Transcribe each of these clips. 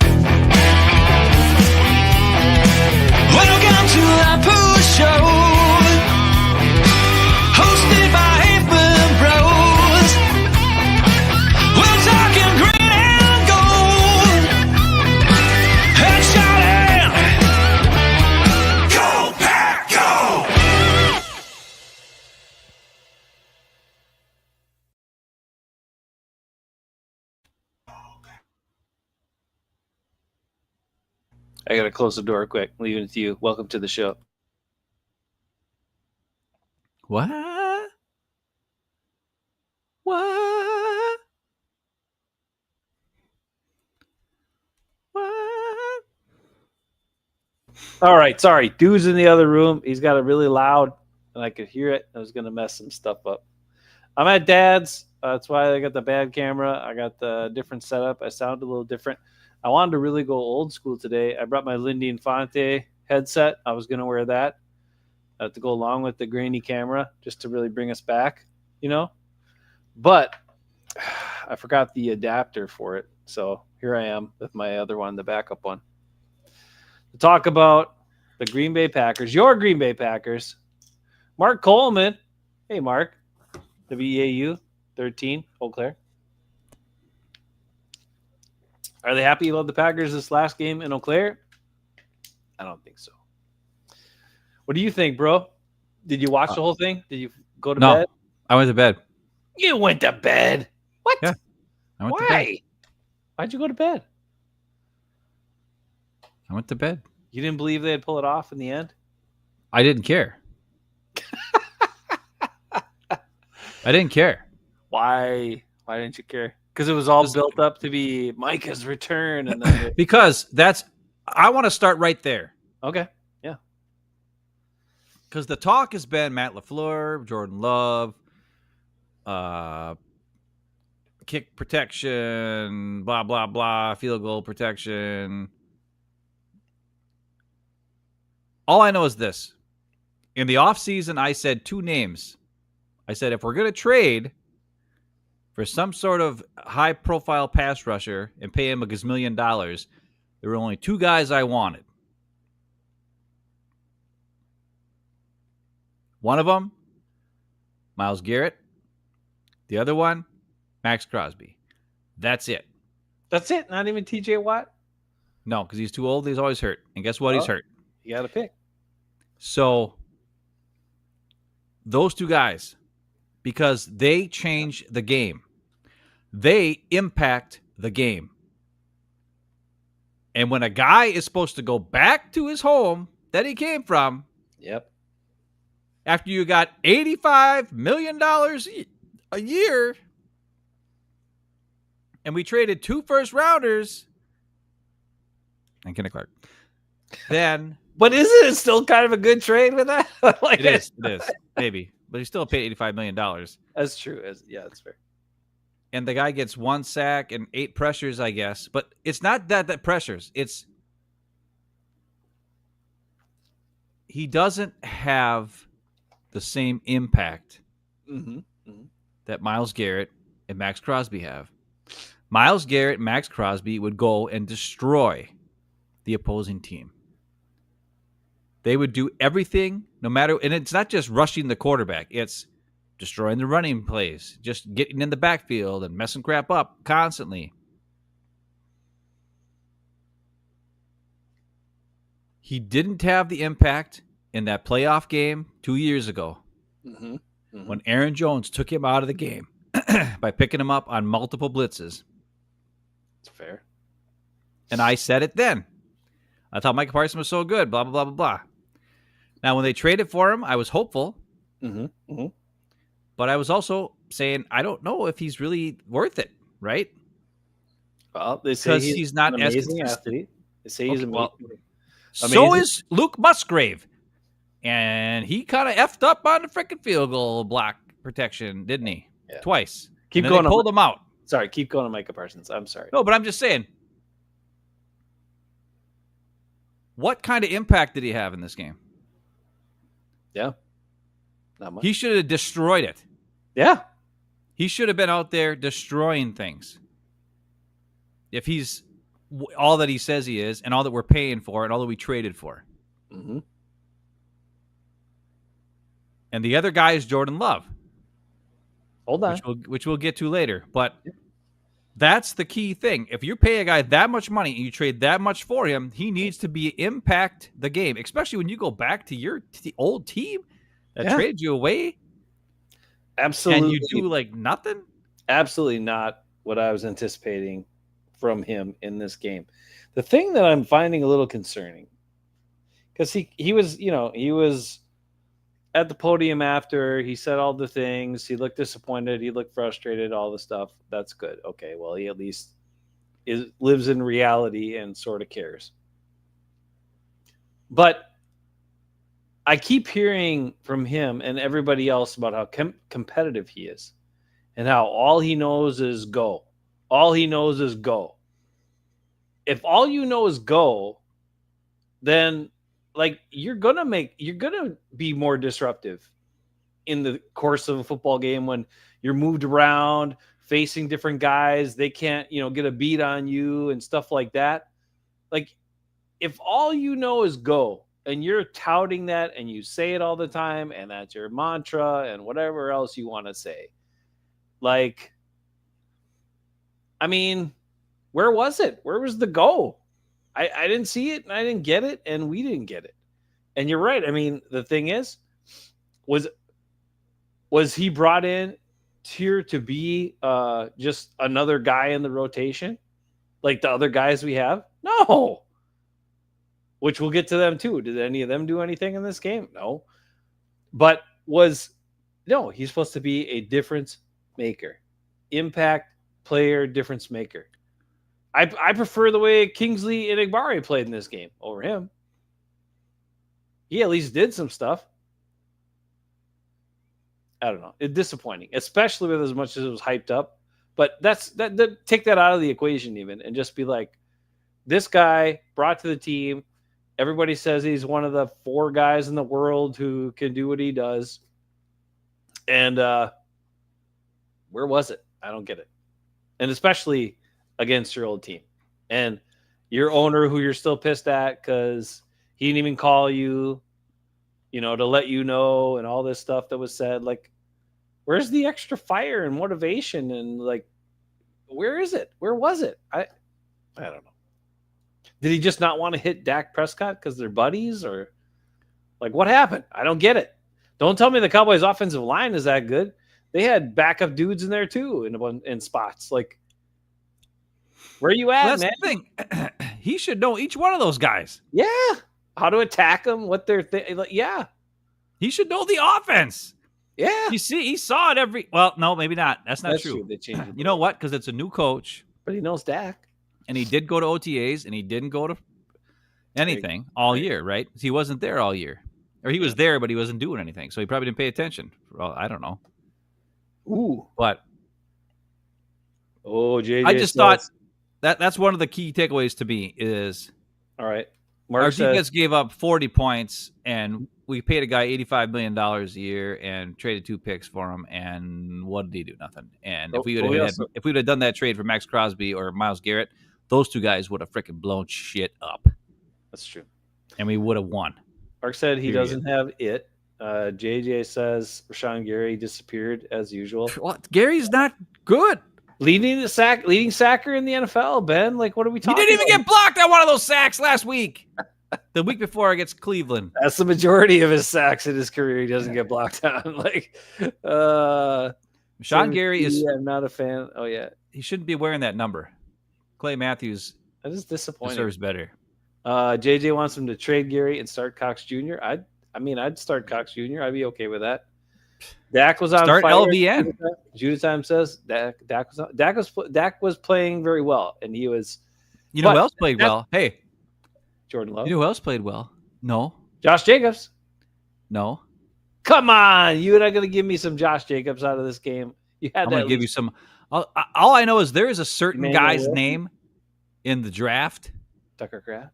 Welcome to LaFluer Show, hosted by Haveman Bros. We're talking green and gold, headshot and go Pack Go! I gotta close the door quick. Leaving it to you. Welcome to the show. What? What? What? All right, sorry. Dude's in the other room. He's got it really loud, and I could hear it. I was going to mess some stuff up. I'm at Dad's. That's why I got the bad camera. I got the different setup. I sound a little different. I wanted to really go old school today. I brought my Lindy Infante headset. I was going to wear that to go along with the grainy camera just to really bring us back, you know. But I forgot the adapter for it. So here I am with my other one, the backup one. To talk about the Green Bay Packers, your Green Bay Packers. Mark Coleman. Hey, Mark. WEAU 13, Eau Claire. Are they happy about the Packers this last game in Eau Claire? I don't think so. What do you think, bro? Did you watch the whole thing? Did you go to bed? I went to bed. You went to bed. What? Yeah, I went to bed. Why? Why'd you go to bed? I went to bed. You didn't believe they'd pull it off in the end? I didn't care. I didn't care. Why? Why didn't you care? Because it was all built up to be Micah's return. And then Because I want to start right there. Okay. Yeah. Because the talk has been Matt LaFleur, Jordan Love, kick protection, blah, blah, blah, field goal protection. All I know is this. In the offseason, I said two names. I said, if we're going to trade for some sort of high-profile pass rusher and pay him a gazillion dollars, there were only two guys I wanted. One of them, Myles Garrett. The other one, Max Crosby. That's it. That's it? Not even TJ Watt? No, because he's too old. He's always hurt. And guess what? He's hurt. You got to pick. So, those two guys, because they change the game. They impact the game. And when a guy is supposed to go back to his home that he came from, Yep. after you got $85 million a year, and we traded 2 first-rounders, and Kenny Clark, then... But isn't it still kind of a good trade with that? Like It is, maybe. But he still paid $85 million. That's true. Yeah, that's fair. And the guy gets 1 sack and 8 pressures, I guess. But it's not that pressures. It's he doesn't have the same impact that Myles Garrett and Max Crosby have. Myles Garrett and Max Crosby would go and destroy the opposing team. They would do everything, no matter, and it's not just rushing the quarterback. It's destroying the running plays, just getting in the backfield and messing crap up constantly. He didn't have the impact in that playoff game 2 years ago when Aaron Jones took him out of the game by picking him up on multiple blitzes. That's fair. And I said it then. I thought Micah Parsons was so good, blah, blah, blah, blah, blah. Now, when they traded for him, I was hopeful. But I was also saying, I don't know if he's really worth it, right? Well, they say he's not an as amazing consistent. athlete. They say he's amazing. So is Luke Musgrave. And he kind of effed up on the freaking field goal block protection, didn't he? Yeah. Twice. Keep and then going. They pulled him out. Sorry, keep going to Micah Parsons. I'm sorry. No, but I'm just saying. What kind of impact did he have in this game? Yeah. Not much. He should have destroyed it. Yeah. He should have been out there destroying things. If he's all that he says he is, and all that we're paying for, and all that we traded for. Mm-hmm. And the other guy is Jordan Love. Hold on. Which we'll get to later. But that's the key thing. If you pay a guy that much money and you trade that much for him, he needs to impact the game, especially when you go back to your old team that traded you away. Absolutely. And you do like nothing? Absolutely not what I was anticipating from him in this game. The thing that I'm finding a little concerning, because he was at the podium after, he said all the things, he looked disappointed, he looked frustrated, all the stuff. That's good. Okay, well, he at least lives in reality and sort of cares. But I keep hearing from him and everybody else about how competitive he is and how all he knows is go. All he knows is go. If all you know is go, then like you're gonna be more disruptive in the course of a football game when you're moved around, facing different guys. They can't, get a beat on you and stuff like that. Like, if all you know is go and you're touting that and you say it all the time and that's your mantra and whatever else you want to say, like, I mean, where was it? Where was the go? I didn't see it and I didn't get it and we didn't get it. And you're right. I mean, the thing is, was he brought in here to be just another guy in the rotation like the other guys we have? No. Which we'll get to them too. Did any of them do anything in this game? No. But he's supposed to be a difference maker. Impact player, difference maker. I prefer the way Kingsley Enagbare played in this game over him. He at least did some stuff. I don't know. It's disappointing, especially with as much as it was hyped up. But take that out of the equation even and just be like, this guy brought to the team. Everybody says he's one of the 4 guys in the world who can do what he does. And where was it? I don't get it. And especially against your old team. And your owner who you're still pissed at because he didn't even call you, to let you know and all this stuff that was said. Like, where's the extra fire and motivation? And like, where is it? Where was it? I don't know. Did he just not want to hit Dak Prescott because they're buddies, or like what happened? I don't get it. Don't tell me the Cowboys' offensive line is that good. They had backup dudes in there too in spots. Like, where are you at, Well, that's man? the thing. He should know each one of those guys. Yeah, how to attack them, what they're like. Yeah, he should know the offense. Yeah, you see, he saw it every. Well, no, maybe not. That's not true. They changed it. You know what? Because it's a new coach, but he knows Dak. And he did go to OTAs, and he didn't go to anything all year, right? He wasn't there all year. Or he was there, but he wasn't doing anything. So he probably didn't pay attention. Well, I don't know. Ooh. But JJ I just thought that's one of the key takeaways to me is all right. Our defense gave up 40 points, and we paid a guy $85 million a year and traded 2 picks for him. And what did he do? Nothing. And if we would have done that trade for Max Crosby or Myles Garrett, those 2 guys would have freaking blown shit up. That's true. And we would have won. Mark said he doesn't have it. JJ says Rashawn Gary disappeared as usual. Well, Gary's not good. Leading sacker in the NFL, Ben. Like, what are we talking about? He didn't even get blocked on one of those sacks last week. The week before against Cleveland. That's the majority of his sacks in his career. He doesn't get blocked on. Like, Sean Gary is. I'm not a fan. Oh yeah, he shouldn't be wearing that number. Clay Matthews. That is disappointing. Deserves better. JJ wants him to trade Gary and start Cox Jr. I'd start Cox Jr. I'd be okay with that. Dak was on start fire. LVN. Judah Time says Dak was playing very well, and he was. You know who else played well? Hey, Jordan Love. You know who else played well? No. Josh Jacobs. No. Come on, you're not going to give me some Josh Jacobs out of this game. I'm going to give you some. All I know is there is a certain guy's name in the draft. Tucker Kraft.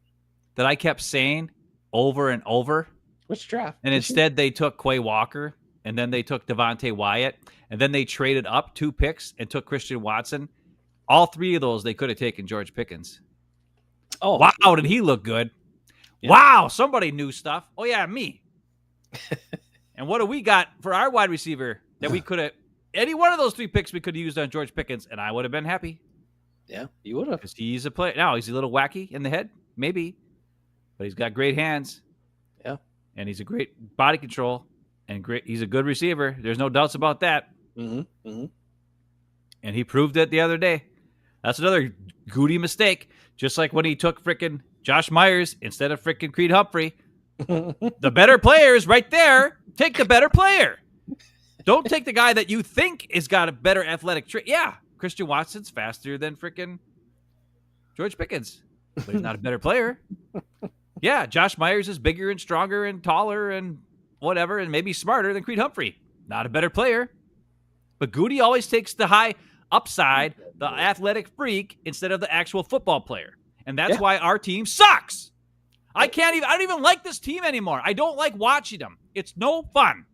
That I kept saying over and over. Which draft? And instead they took Quay Walker, and then they took Devontae Wyatt, and then they traded up 2 picks and took Christian Watson. All 3 of those they could have taken George Pickens. Oh, wow, did he look good? Yeah. Wow, somebody knew stuff. Oh, yeah, me. And what do we got for our wide receiver that we could have, any one of those 3 picks we could have used on George Pickens, and I would have been happy. Yeah, you would have. Because he's a player. Now, he's a little wacky in the head, maybe, but he's got great hands. Yeah. And he's a great body control, and he's a good receiver. There's no doubts about that. Mm-hmm. Mm-hmm. And he proved it the other day. That's another Goody mistake. Just like when he took frickin' Josh Myers instead of frickin' Creed Humphrey. The better players right there. Take the better player. Don't take the guy that you think has got a better athletic trait. Yeah, Christian Watson's faster than frickin' George Pickens, but he's not a better player. Yeah, Josh Myers is bigger and stronger and taller and whatever, and maybe smarter than Creed Humphrey. Not a better player. But Goody always takes the high upside, the athletic freak, instead of the actual football player. And that's why our team sucks. I don't even like this team anymore. I don't like watching them. It's no fun.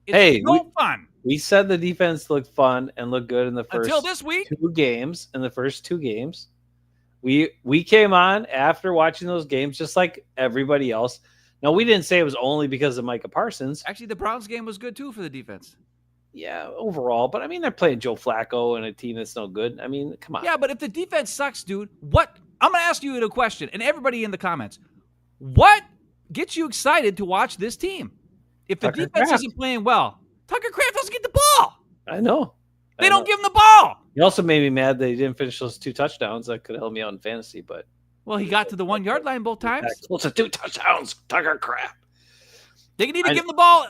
It's no fun. We said the defense looked fun and looked good in the first until this week. 2 games. In the first 2 games, we came on after watching those games just like everybody else. Now, we didn't say it was only because of Micah Parsons. Actually, the Browns game was good too for the defense. Yeah, overall. But I mean, they're playing Joe Flacco and a team that's no good. I mean, come on. Yeah, but if the defense sucks, dude, what? I'm going to ask you a question, and everybody in the comments. What gets you excited to watch this team? If the defense isn't playing well, Tucker Kraft doesn't get the ball. I know. They don't give him the ball. He also made me mad that he didn't finish those 2 touchdowns. That could have helped me out in fantasy, but well, he got to the 1 yard line both times. What's 2 touchdowns, Tucker Kraft? They need to give him the ball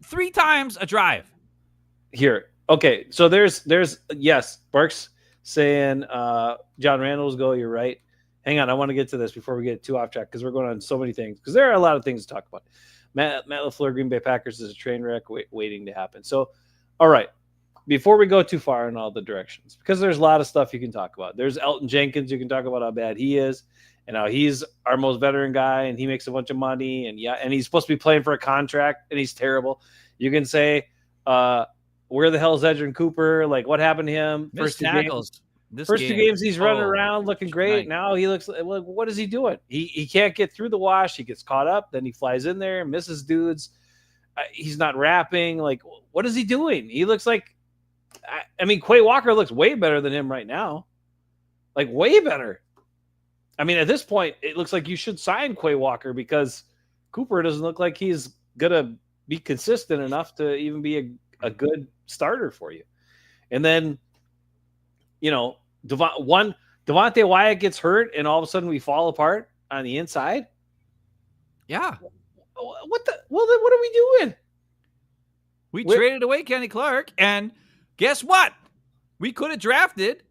3 times a drive. Here, okay. So there's yes, Barks saying John Randall's goal. You're right. Hang on, I want to get to this before we get too off track because we're going on so many things. Because there are a lot of things to talk about. Matt LaFleur, Green Bay Packers is a train wreck waiting to happen. So, all right, before we go too far in all the directions, because there's a lot of stuff you can talk about. There's Elton Jenkins. You can talk about how bad he is and how he's our most veteran guy and he makes a bunch of money and he's supposed to be playing for a contract and he's terrible. You can say, where the hell is Edgerrin Cooper? Like, what happened to him? First 2 tackles. First 2 games, he's running around looking great. Now he looks like, what is he doing? He can't get through the wash. He gets caught up. Then he flies in there, misses dudes. He's not rapping. Like, what is he doing? He looks like, I mean, Quay Walker looks way better than him right now. Like, way better. I mean, at this point, it looks like you should sign Quay Walker because Cooper doesn't look like he's going to be consistent enough to even be a good starter for you. And then, you know, Devontae Wyatt gets hurt and all of a sudden we fall apart on the inside. Yeah. What are we doing? We traded away Kenny Clark, and guess what? We could have drafted,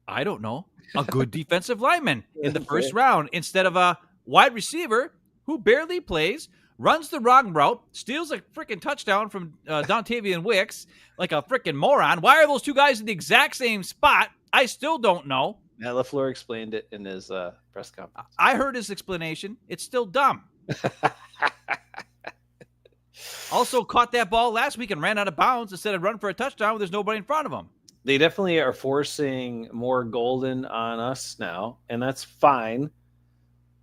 I don't know, a good defensive lineman in the first round instead of a wide receiver who barely plays, runs the wrong route, steals a freaking touchdown from Dontavian Wicks like a freaking moron. Why are those 2 guys in the exact same spot? I still don't know. Yeah, LaFleur explained it in his press conference. I heard his explanation. It's still dumb. Also caught that ball last week and ran out of bounds instead of run for a touchdown when there's nobody in front of him. They definitely are forcing more Golden on us now, and that's fine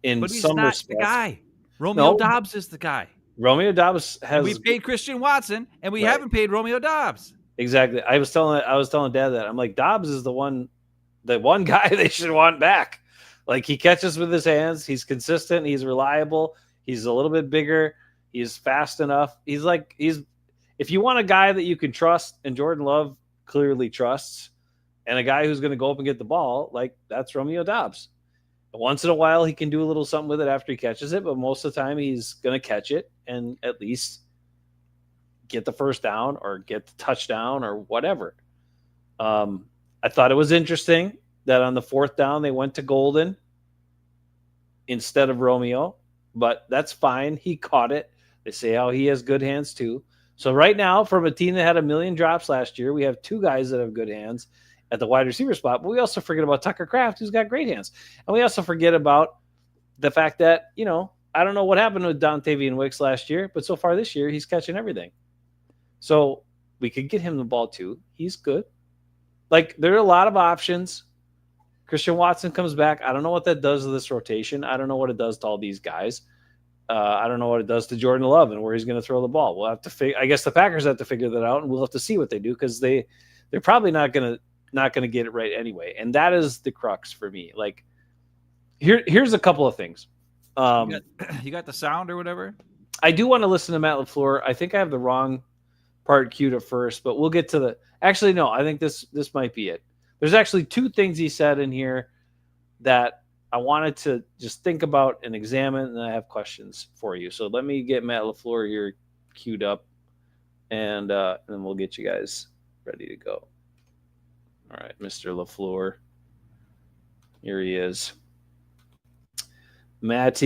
in some respects. The guy. Romeo Doubs is the guy. Romeo Doubs has. We paid Christian Watson, and we haven't paid Romeo Doubs. Exactly. I was telling Dad that I'm like, Dobbs is the one guy they should want back. Like, he catches with his hands. He's consistent. He's reliable. He's a little bit bigger. He's fast enough. If you want a guy that you can trust, and Jordan Love clearly trusts, and a guy who's going to go up and get the ball, like, that's Romeo Doubs. Once in a while, he can do a little something with it after he catches it, but most of the time he's going to catch it and at least get the first down or get the touchdown or whatever. I thought it was interesting that on the 4th down, they went to Golden instead of Romeo, but that's fine. He caught it. They say how he has good hands too. So right now, from a team that had 1 million drops last year, we have 2 guys that have good hands at the wide receiver spot, but we also forget about Tucker Kraft, who's got great hands. And we also forget about the fact that, you know, I don't know what happened with Dontavian Wicks last year, but so far this year, he's catching everything. So we could get him the ball too. He's good. Like, there are a lot of options. Christian Watson comes back. I don't know what that does to this rotation. I don't know what it does to all these guys. I don't know what it does to Jordan Love and where he's going to throw the ball. We'll have to I guess the Packers have to figure that out, and we'll have to see what they do because they're probably not going to get it right anyway. And that is the crux for me. Like, here's a couple of things. You got the sound or whatever? I do want to listen to Matt LaFleur. I think I have the wrong part queued at first, but we'll get to the. Actually, no. I think this might be it. There's actually two things he said in here that I wanted to just think about and examine, and I have questions for you. So let me get Matt LaFleur here queued up, and then we'll get you guys ready to go. All right, Mr. LaFleur. Here he is. Matt.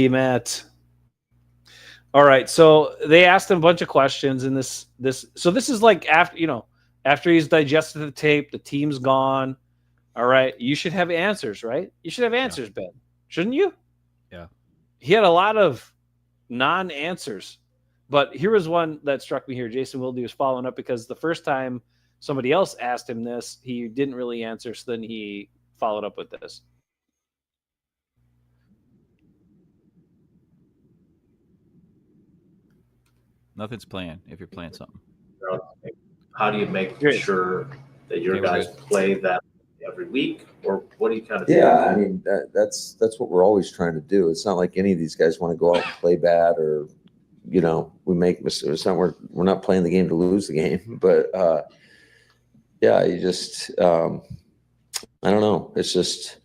All right, so they asked him a bunch of questions, and this is like after he's digested the tape, the team's gone. All right, you should have answers, right? You should have answers, Ben, shouldn't you? Yeah. He had a lot of non-answers, but here was one that struck me here. Jason Wilde was following up because the first time somebody else asked him this, he didn't really answer, so then he followed up with this. Nothing's playing if you're playing something. How do you make sure that your guys play that every week, or what do you kind of do? Yeah, I mean that's what we're always trying to do. It's not like any of these guys want to go out and play bad, or we make mistakes. We're not playing the game to lose the game, but yeah, you just I don't know. It's just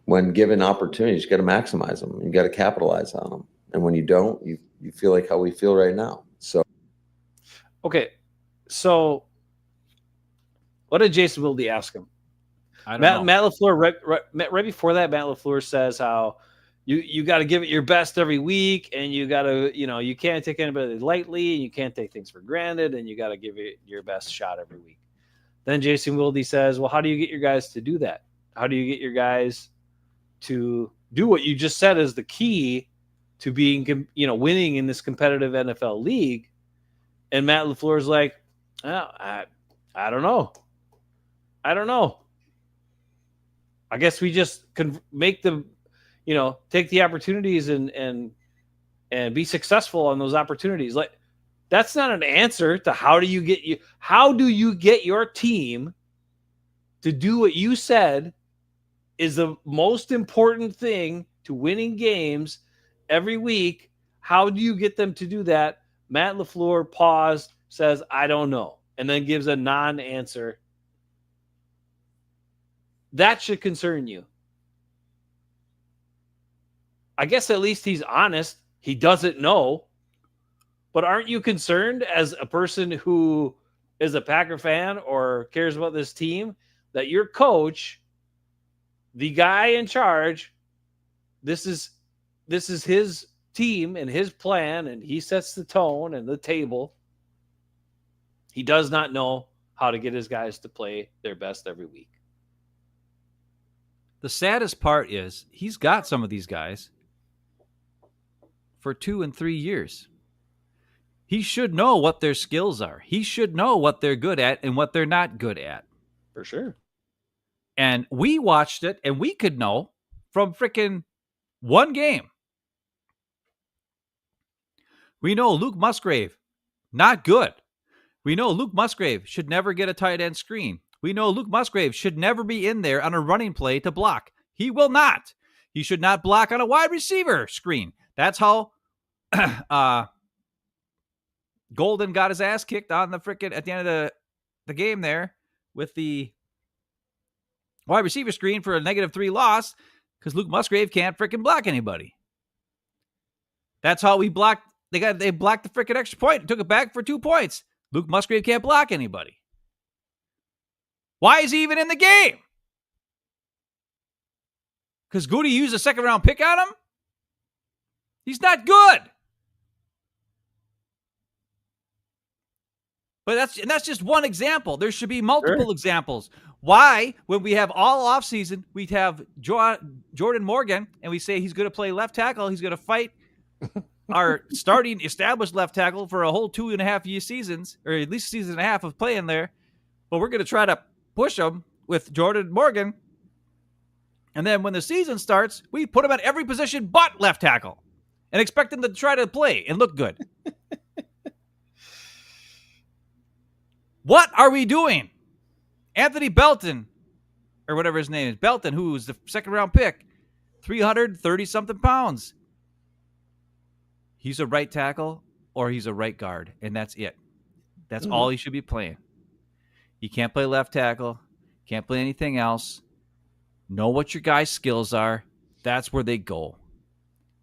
when given opportunities, you got to maximize them. You got to capitalize on them, and when you don't, you feel like how we feel right now. So, okay, so what did Jason Wilde ask him? I don't know. Matt LaFleur, right before that, Matt LaFleur says how you got to give it your best every week, and you got to, you can't take anybody lightly, and you can't take things for granted, and you got to give it your best shot every week. Then Jason Wilde says, well, how do you get your guys to do that? How do you get your guys to do what you just said is the key to being, winning in this competitive NFL league? And Matt LaFleur's like, I don't know. I guess we just can make them, take the opportunities and be successful on those opportunities. Like, that's not an answer to how do you get your team to do what you said is the most important thing to winning games every week. How do you get them to do that? Matt LaFleur paused, says, I don't know, and then gives a non-answer. That should concern you. I guess at least he's honest. He doesn't know. But aren't you concerned as a person who is a Packer fan or cares about this team that your coach, the guy in charge, this is his team and his plan, and he sets the tone and the table. He does not know how to get his guys to play their best every week. The saddest part is he's got some of these guys for 2 and 3 years. He should know what their skills are. He should know what they're good at and what they're not good at. For sure. And we watched it, and we could know from freaking one game. We know Luke Musgrave, not good. We know Luke Musgrave should never get a tight end screen. We know Luke Musgrave should never be in there on a running play to block. He will not. He should not block on a wide receiver screen. That's how Golden got his ass kicked on the freaking at the end of the game there with the wide receiver screen for a -3 loss because Luke Musgrave can't freaking block anybody. That's how we blocked. They blocked the freaking extra point and took it back for 2 points. Luke Musgrave can't block anybody. Why is he even in the game? Because Goody used a 2nd-round pick on him? He's not good. But that's just one example. There should be multiple examples. Why, when we have all offseason, we have Jordan Morgan, and we say he's going to play left tackle, he's going to fight our starting established left tackle for a whole 2.5 year seasons, or at least a season and a half of playing there. But we're going to try to push him with Jordan Morgan. And then when the season starts, we put him at every position but left tackle and expect him to try to play and look good. What are we doing? Anthony Belton, or whatever his name is, Belton, who was the second-round pick, 330-something pounds. He's a right tackle or he's a right guard, and that's it. That's all he should be playing. He can't play left tackle, can't play anything else. Know what your guys' skills are. That's where they go.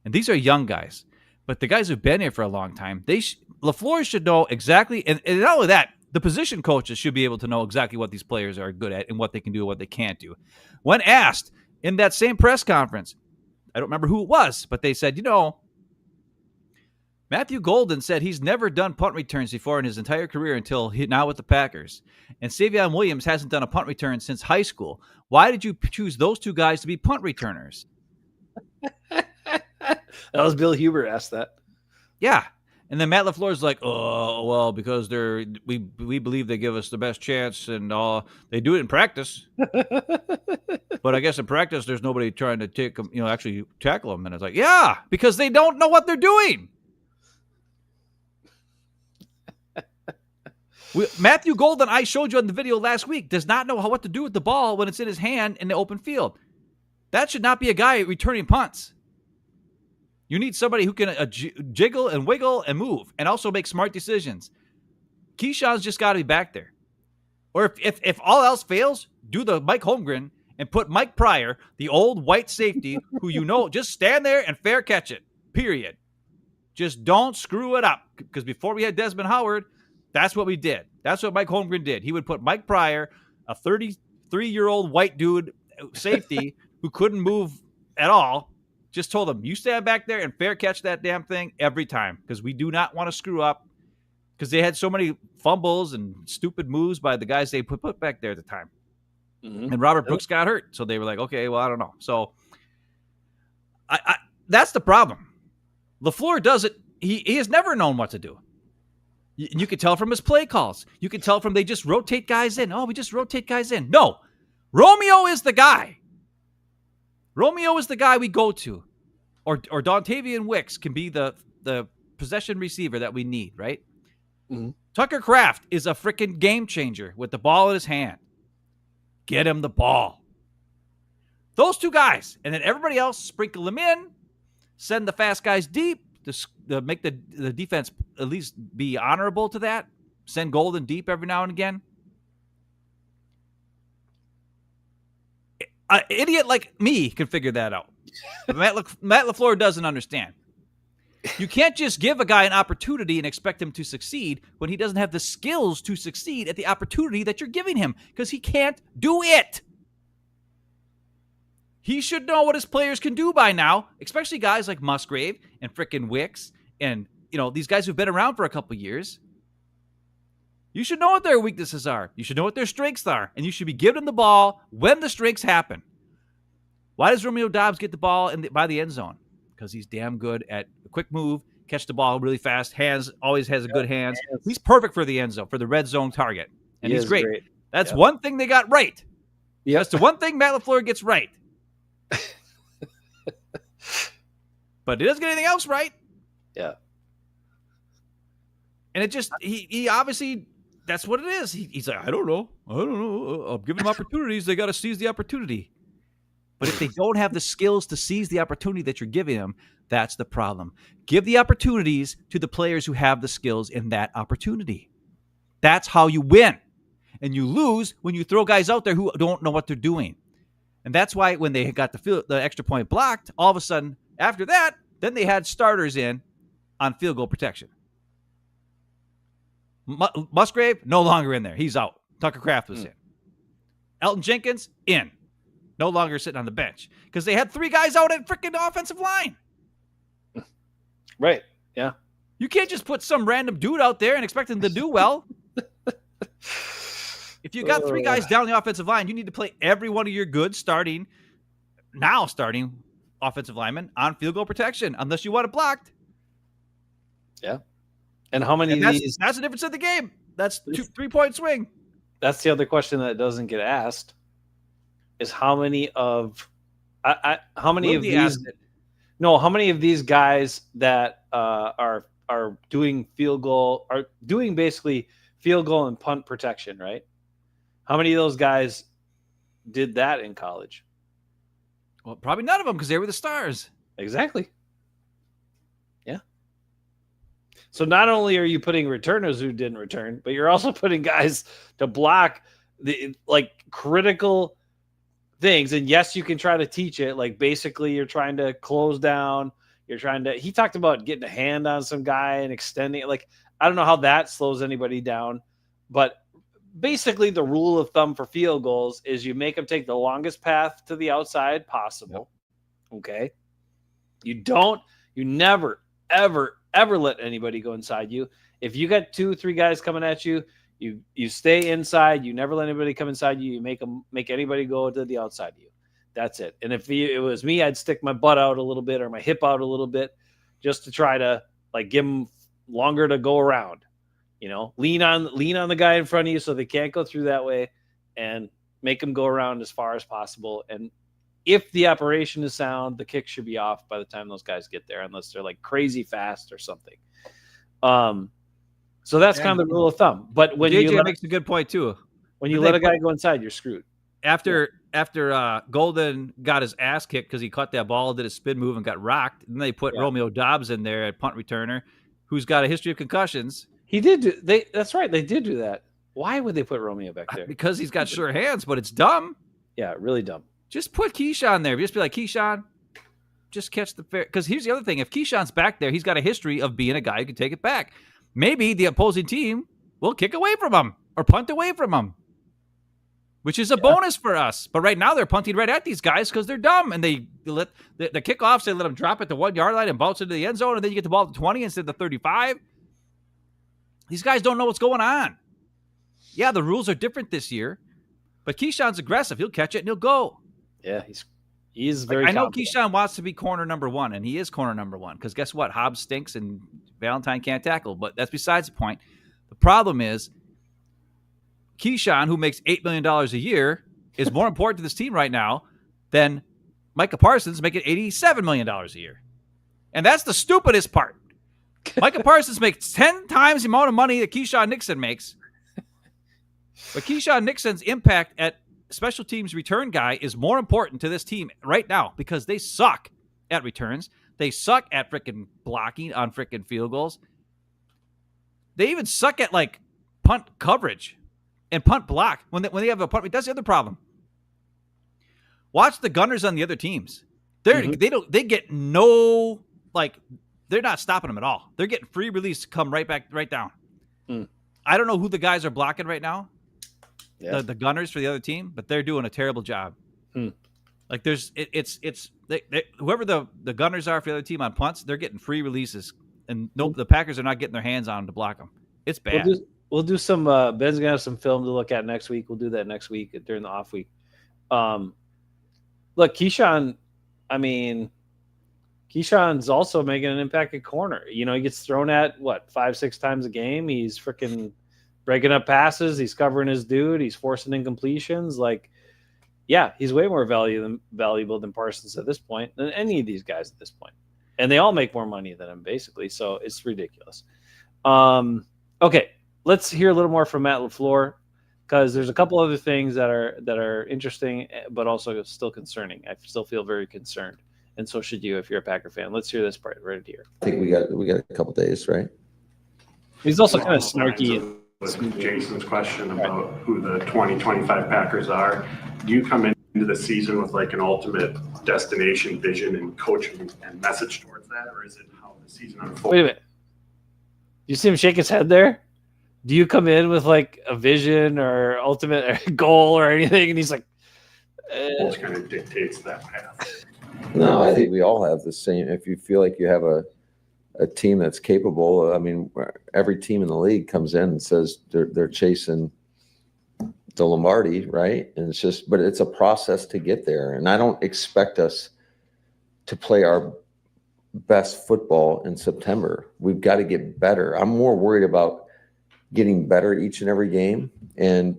And these are young guys. But the guys who've been here for a long time, LaFluer should know exactly, and not only that, the position coaches should be able to know exactly what these players are good at and what they can do and what they can't do. When asked in that same press conference, I don't remember who it was, but they said, Matthew Golden said he's never done punt returns before in his entire career until now with the Packers. And Savion Williams hasn't done a punt return since high school. Why did you choose those two guys to be punt returners? That was Bill Huber asked that. Yeah. And then Matt LaFleur's like, oh, well, because we believe they give us the best chance and they do it in practice. But I guess in practice, there's nobody trying to take them, actually tackle them. And it's like, yeah, because they don't know what they're doing. Matthew Golden, I showed you on the video last week, does not know what to do with the ball when it's in his hand in the open field. That should not be a guy returning punts. You need somebody who can jiggle and wiggle and move and also make smart decisions. Keyshawn's just got to be back there. Or if all else fails, do the Mike Holmgren and put Mike Pryor, the old white safety, who just stand there and fair catch it, period. Just don't screw it up. Because before we had Desmond Howard, that's what we did. That's what Mike Holmgren did. He would put Mike Pryor, a 33-year-old white dude safety who couldn't move at all, just told him, you stand back there and fair catch that damn thing every time because we do not want to screw up because they had so many fumbles and stupid moves by the guys they put back there at the time. Mm-hmm. And Robert Brooks got hurt. So they were like, okay, well, I don't know. So that's the problem. LaFleur does it. He has never known what to do. You can tell from his play calls. You can tell from they just rotate guys in. Oh, we just rotate guys in. No, Romeo is the guy. Romeo is the guy we go to. Or Dontavian Wicks can be the possession receiver that we need, right? Mm-hmm. Tucker Kraft is a freaking game changer with the ball in his hand. Get him the ball. Those two guys. And then everybody else, sprinkle them in. Send the fast guys deep to make the defense at least be honorable to that. Send Golden deep every now and again. An idiot like me can figure that out. But Matt LaFleur doesn't understand. You can't just give a guy an opportunity and expect him to succeed when he doesn't have the skills to succeed at the opportunity that you're giving him because he can't do it. He should know what his players can do by now, especially guys like Musgrave and frickin' Wicks and, these guys who've been around for a couple years. You should know what their weaknesses are. You should know what their strengths are. And you should be giving them the ball when the strengths happen. Why does Romeo Doubs get the ball by the end zone? Because he's damn good at a quick move, catch the ball really fast, hands, always has a good hands. He's perfect for the end zone, for the red zone target. And he's great. That's one thing they got right. Yeah. That's the one thing Matt LaFleur gets right. But he doesn't get anything else right. Yeah. And it just, he obviously, that's what it is. He's like, I don't know. I'm giving them opportunities. They got to seize the opportunity. But if they don't have the skills to seize the opportunity that you're giving them, that's the problem. Give the opportunities to the players who have the skills in that opportunity. That's how you win. And you lose when you throw guys out there who don't know what they're doing. And that's why when they got the extra point blocked, all of a sudden, after that, then they had starters in on field goal protection. Musgrave, no longer in there. He's out. Tucker Kraft was in. Elton Jenkins, in. No longer sitting on the bench. Because they had three guys out at freaking offensive line. Right, yeah. You can't just put some random dude out there and expect him to do well. If you got three guys down the offensive line, you need to play every one of your good starting offensive linemen on field goal protection, unless you want it blocked. Yeah. And how many of these? That's the difference in the game. That's 3-point swing. That's the other question that doesn't get asked is how many of How many of Lindsey these? asked it. No, how many of these guys that are doing basically field goal and punt protection, right? How many of those guys did that in college? Well, probably none of them because they were the stars. Exactly. Yeah. So not only are you putting returners who didn't return, but you're also putting guys to block the critical things. And yes, you can try to teach it. Like basically you're trying to close down. He talked about getting a hand on some guy and extending it. Like, I don't know how that slows anybody down, but basically the rule of thumb for field goals is you make them take the longest path to the outside possible. Yep. Okay. You never, ever, ever let anybody go inside you. If you got 2-3 guys coming at you, you stay inside. You never let anybody come inside you. You make anybody go to the outside of you. That's it. And if it was me, I'd stick my butt out a little bit or my hip out a little bit just to try to give them longer to go around. Lean on the guy in front of you so they can't go through that way, and make them go around as far as possible. And if the operation is sound, the kick should be off by the time those guys get there, unless they're crazy fast or something. So that's kind of the rule of thumb. But when JJ makes a good point too. When you let a guy go inside, you're screwed. After Golden got his ass kicked because he caught that ball, did a spin move, and got rocked, and they put Romeo Doubs in there at punt returner, who's got a history of concussions. He did. That's right. They did do that. Why would they put Romeo back there? Because he's got sure hands, but it's dumb. Yeah, really dumb. Just put Keyshawn there. Just be like, Keyshawn, just catch the fair. Because here's the other thing. If Keyshawn's back there, he's got a history of being a guy who can take it back. Maybe the opposing team will kick away from him or punt away from him, which is a bonus for us. But right now they're punting right at these guys because they're dumb. And they let the kickoffs, they let them drop at the 1 yard line and bounce into the end zone. And then you get the ball at the 20 instead of the 35. These guys don't know what's going on. Yeah, the rules are different this year, but Keyshawn's aggressive. He'll catch it and he'll go. Yeah, he's very. I know Keyshawn wants to be corner number one, and he is corner number one because guess what? Hobbs stinks and Valentine can't tackle, but that's besides the point. The problem is Keyshawn, who makes $8 million a year, is more important to this team right now than Micah Parsons making $87 million a year. And that's the stupidest part. Micah Parsons makes 10 times the amount of money that Keyshawn Nixon makes. But Keyshawn Nixon's impact at special teams return guy is more important to this team right now because they suck at returns. They suck at freaking blocking on freaking field goals. They even suck at punt coverage and punt block when they have a punt. That's the other problem. Watch the gunners on the other teams. They get no they're not stopping them at all. They're getting free release to come right down. I don't know who the guys are blocking right now. Yeah. The gunners for the other team, but they're doing a terrible job. Whoever the gunners are for the other team on punts, they're getting free releases, and the Packers are not getting their hands on them to block them. It's bad. We'll do some. Ben's gonna have some film to look at next week. We'll do that next week during the off week. Look, Keyshawn. I mean, Keyshawn's also making an impact at corner. He gets thrown at 5-6 times a game. He's freaking breaking up passes. He's covering his dude. He's forcing incompletions. He's way more valuable than Parsons at this point, than any of these guys at this point. And they all make more money than him, basically. So it's ridiculous. Okay, let's hear a little more from Matt LaFluer because there's a couple other things that are interesting, but also still concerning. I still feel very concerned, and so should you if you're a Packer fan. Let's hear this part right here. I think we got a couple days, right? He's also kind of snarky. Jason's question about who the 2025 Packers are. Do you come into the season with an ultimate destination vision and coaching and message towards that, or is it how the season unfolds? Wait a minute. You see him shake his head there? Do you come in with a vision or ultimate goal or anything? And he's like, It kind of dictates that path. No, I think we all have the same. If you feel like you have a team that's capable, I mean, every team in the league comes in and says they're chasing the Lombardi, right? And but it's a process to get there. And I don't expect us to play our best football in September. We've got to get better. I'm more worried about getting better each and every game. And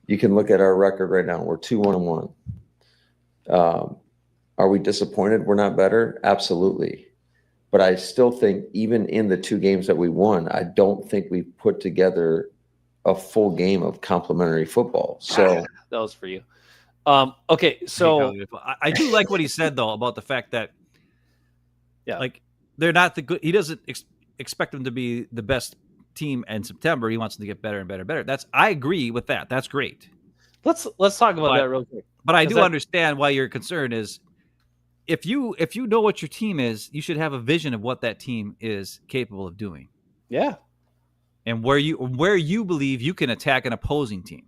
you can look at our record right now. We're 2-1-1. Are we disappointed we're not better? Absolutely. But I still think even in the 2 games that we won, I don't think we put together a full game of complementary football. So that was for you. Okay, so I do like what he said though about the fact that, like they're not the good. He doesn't expect them to be the best team in September. He wants them to get better and better and better. I agree with that. That's great. Let's talk about that real quick. But I do understand why your concern is. If you know what your team is, you should have a vision of what that team is capable of doing. Yeah. And where you believe you can attack an opposing team.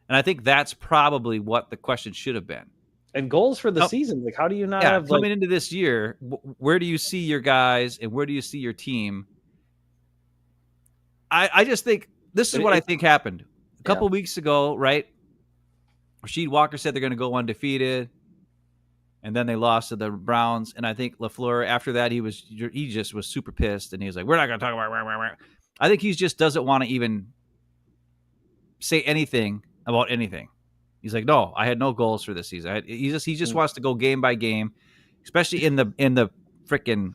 And I think that's probably what the question should have been. And goals for the season. Like, how do you not have coming into this year, where do you see your guys and where do you see your team? I just think this is what I think happened. A couple weeks ago, right? Rasheed Walker said they're going to go undefeated. And then they lost to the Browns. And I think LaFleur, after that, he just was super pissed. And he was like, we're not going to talk about. I think he just doesn't want to even say anything about anything. He's like, no, I had no goals for this season. He just wants to go game by game, especially in the freaking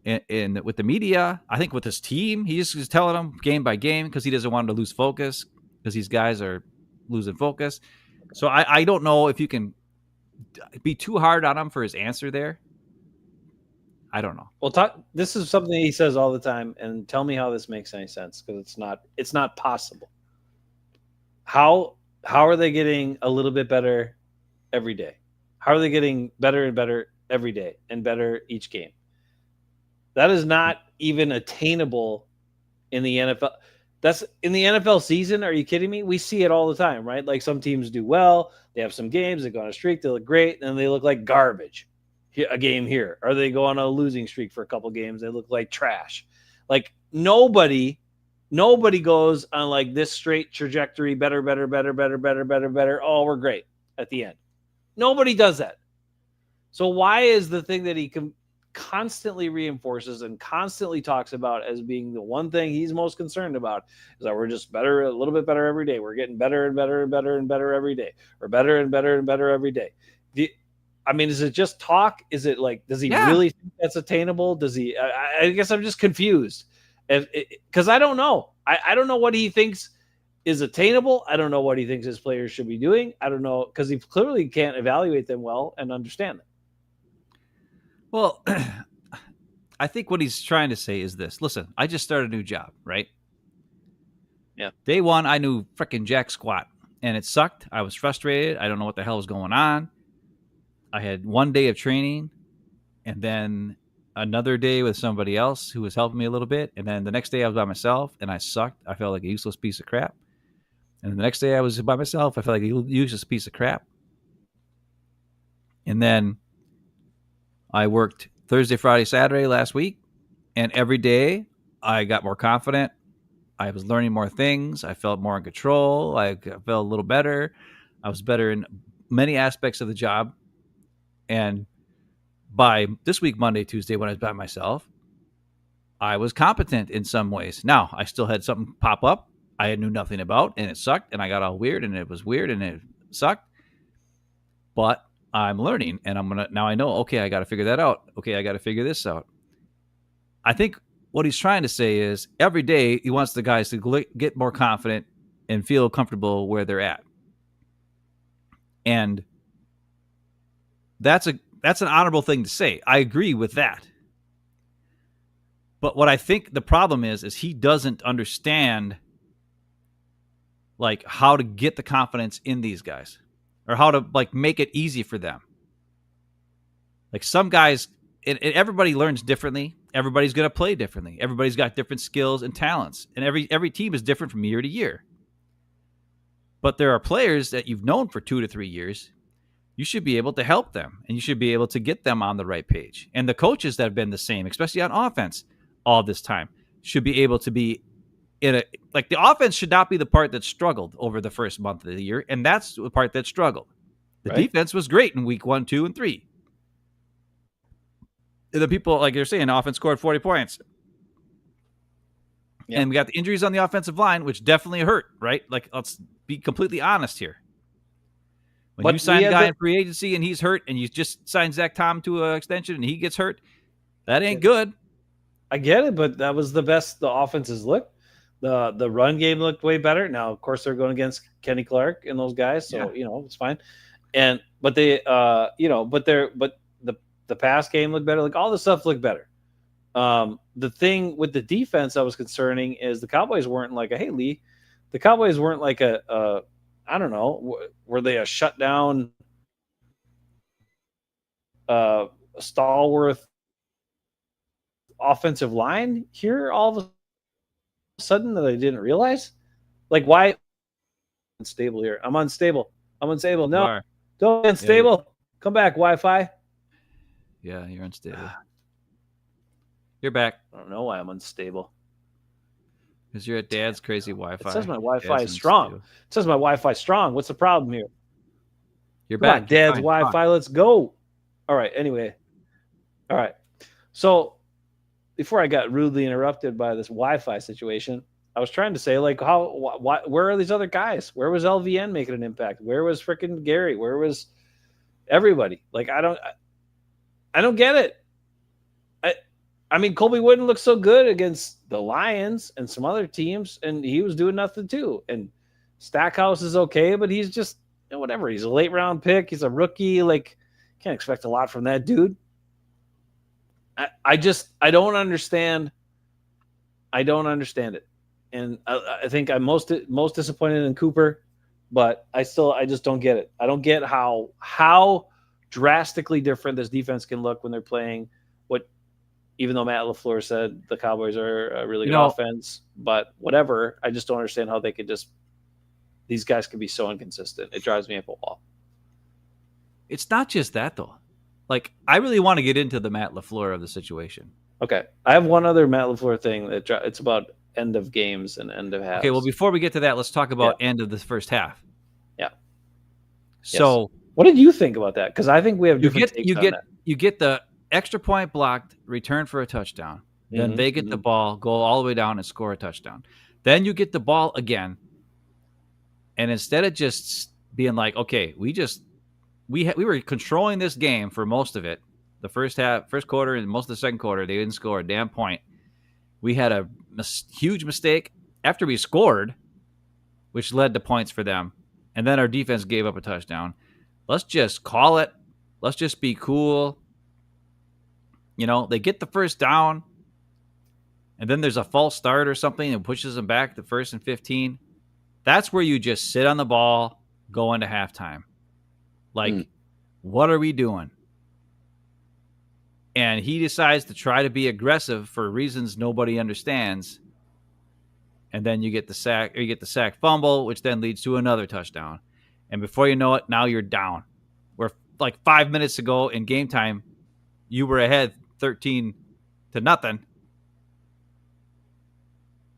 with the media. I think with his team, he just is telling them game by game because he doesn't want them to lose focus because these guys are losing focus. So I don't know if you can be too hard on him for his answer there. I don't know. Well, this is something he says all the time, and tell me how this makes any sense because it's not possible. How are they getting a little bit better every day? How are they getting better and better every day and better each game? That is not even attainable in the NFL. That's in the NFL season. Are you kidding me? We see it all the time, right? Like some teams do well. They have some games. They go on a streak. They look great. And they look like garbage. A game here. Or they go on a losing streak for a couple games. They look like trash. Like nobody goes on like this straight trajectory. Better. Oh, we're great at the end. Nobody does that. So why is the thing that he constantly reinforces and constantly talks about as being the one thing he's most concerned about is that we're just better, a little bit better every day. We're getting better and better and better and better every day. We're better and better and better every day. Is it just talk? Is it like, does he really think that's attainable? Does he, I guess I'm just confused because I don't know. I don't know what he thinks is attainable. I don't know what he thinks his players should be doing. I don't know because he clearly can't evaluate them well and understand them. Well, I think what he's trying to say is this. Listen, I just started a new job, right? Yeah. Day one, I knew frickin' jack squat, and it sucked. I was frustrated. I don't know what the hell was going on. I had one day of training, and then another day with somebody else who was helping me a little bit, and then the next day I was by myself, and I sucked. I felt like a useless piece of crap. And the next day I was by myself. I felt like a useless piece of crap. And then I worked Thursday, Friday, Saturday last week, and every day I got more confident. I was learning more things. I felt more in control. I felt a little better. I was better in many aspects of the job. And by this week, Monday, Tuesday, when I was by myself, I was competent in some ways. Now, I still had something pop up I knew nothing about, and it sucked, and I got all weird, and it was weird, and it sucked. But I'm learning, and now I know, okay, I got to figure that out. Okay, I got to figure this out. I think what he's trying to say is every day he wants the guys to get more confident and feel comfortable where they're at. And that's an honorable thing to say. I agree with that. But what I think the problem is he doesn't understand like how to get the confidence in these guys or how to like make it easy for them. Like some guys, and everybody learns differently. Everybody's going to play differently. Everybody's got different skills and talents, and every team is different from year to year. But there are players that you've known for 2 to 3 years. You should be able to help them, and you should be able to get them on the right page. And the coaches that have been the same, especially on offense, all this time, should be able to be the offense should not be the part that struggled over the first month of the year, and that's the part that struggled. The defense was great in week 1, 2, and 3. The people, like you're saying, offense scored 40 points. Yeah. And we got the injuries on the offensive line, which definitely hurt, right? Like, let's be completely honest here. When But you sign we a had guy the- in free agency and he's hurt, and you just sign Zach Tom to an extension and he gets hurt, that ain't good. I get it, but that was the best the offenses looked. The run game looked way better. Now, of course, they're going against Kenny Clark and those guys, so it's fine. But they the pass game looked better. Like all the stuff looked better. The thing with the defense that was concerning is the Cowboys weren't like a hey Lee. The Cowboys weren't like a I don't know, were they a shutdown stalwart offensive line here all of a sudden that I didn't realize? Like why unstable here? I'm unstable. No, don't be unstable. Come back, Wi-Fi. Yeah, you're unstable. You're back. I don't know why I'm unstable. Because you're at Dad's crazy Wi-Fi. It says my Wi-Fi is strong. It says my Wi-Fi is strong. What's the problem here? You're Come back. on, Dad's Wi-Fi. Let's go. All right. Anyway. All right. So before I got rudely interrupted by this Wi-Fi situation, I was trying to say, like, where are these other guys? Where was LVN making an impact? Where was freaking Gary? Where was everybody? Like, I don't get it. I mean, Colby Wooden looked so good against the Lions and some other teams, and he was doing nothing too. And Stackhouse is okay, but he's just whatever. He's a late round pick. He's a rookie. Like, can't expect a lot from that dude. I don't understand. I don't understand it, and I think I'm most disappointed in Cooper, but I just don't get it. I don't get how drastically different this defense can look when they're playing what. Even though Matt LaFleur said the Cowboys are a really good offense, but whatever, I just don't understand how they could these guys can be so inconsistent. It drives me up a wall. It's not just that, though. Like, I really want to get into the Matt LaFleur of the situation. Okay. I have one other Matt LaFleur thing. It's about end of games and end of halves. Okay, well, before we get to that, let's talk about end of the first half. Yeah. So, yes. What did you think about that? Because I think we have different takes on that. You get the extra point blocked, return for a touchdown. Then they get the ball, go all the way down and score a touchdown. Then you get the ball again. And instead of just being like, okay, we were controlling this game for most of it. The first quarter and most of the second quarter, they didn't score a damn point. We had a huge mistake after we scored, which led to points for them. And then our defense gave up a touchdown. Let's just call it. Let's just be cool. They get the first down, and then there's a false start or something and pushes them back to 1st and 15. That's where you just sit on the ball, go into halftime. Like, what are we doing? And he decides to try to be aggressive for reasons nobody understands. And then you get the sack fumble, which then leads to another touchdown. And before you know it, now you're down. Where like 5 minutes ago in game time, you were ahead 13-0.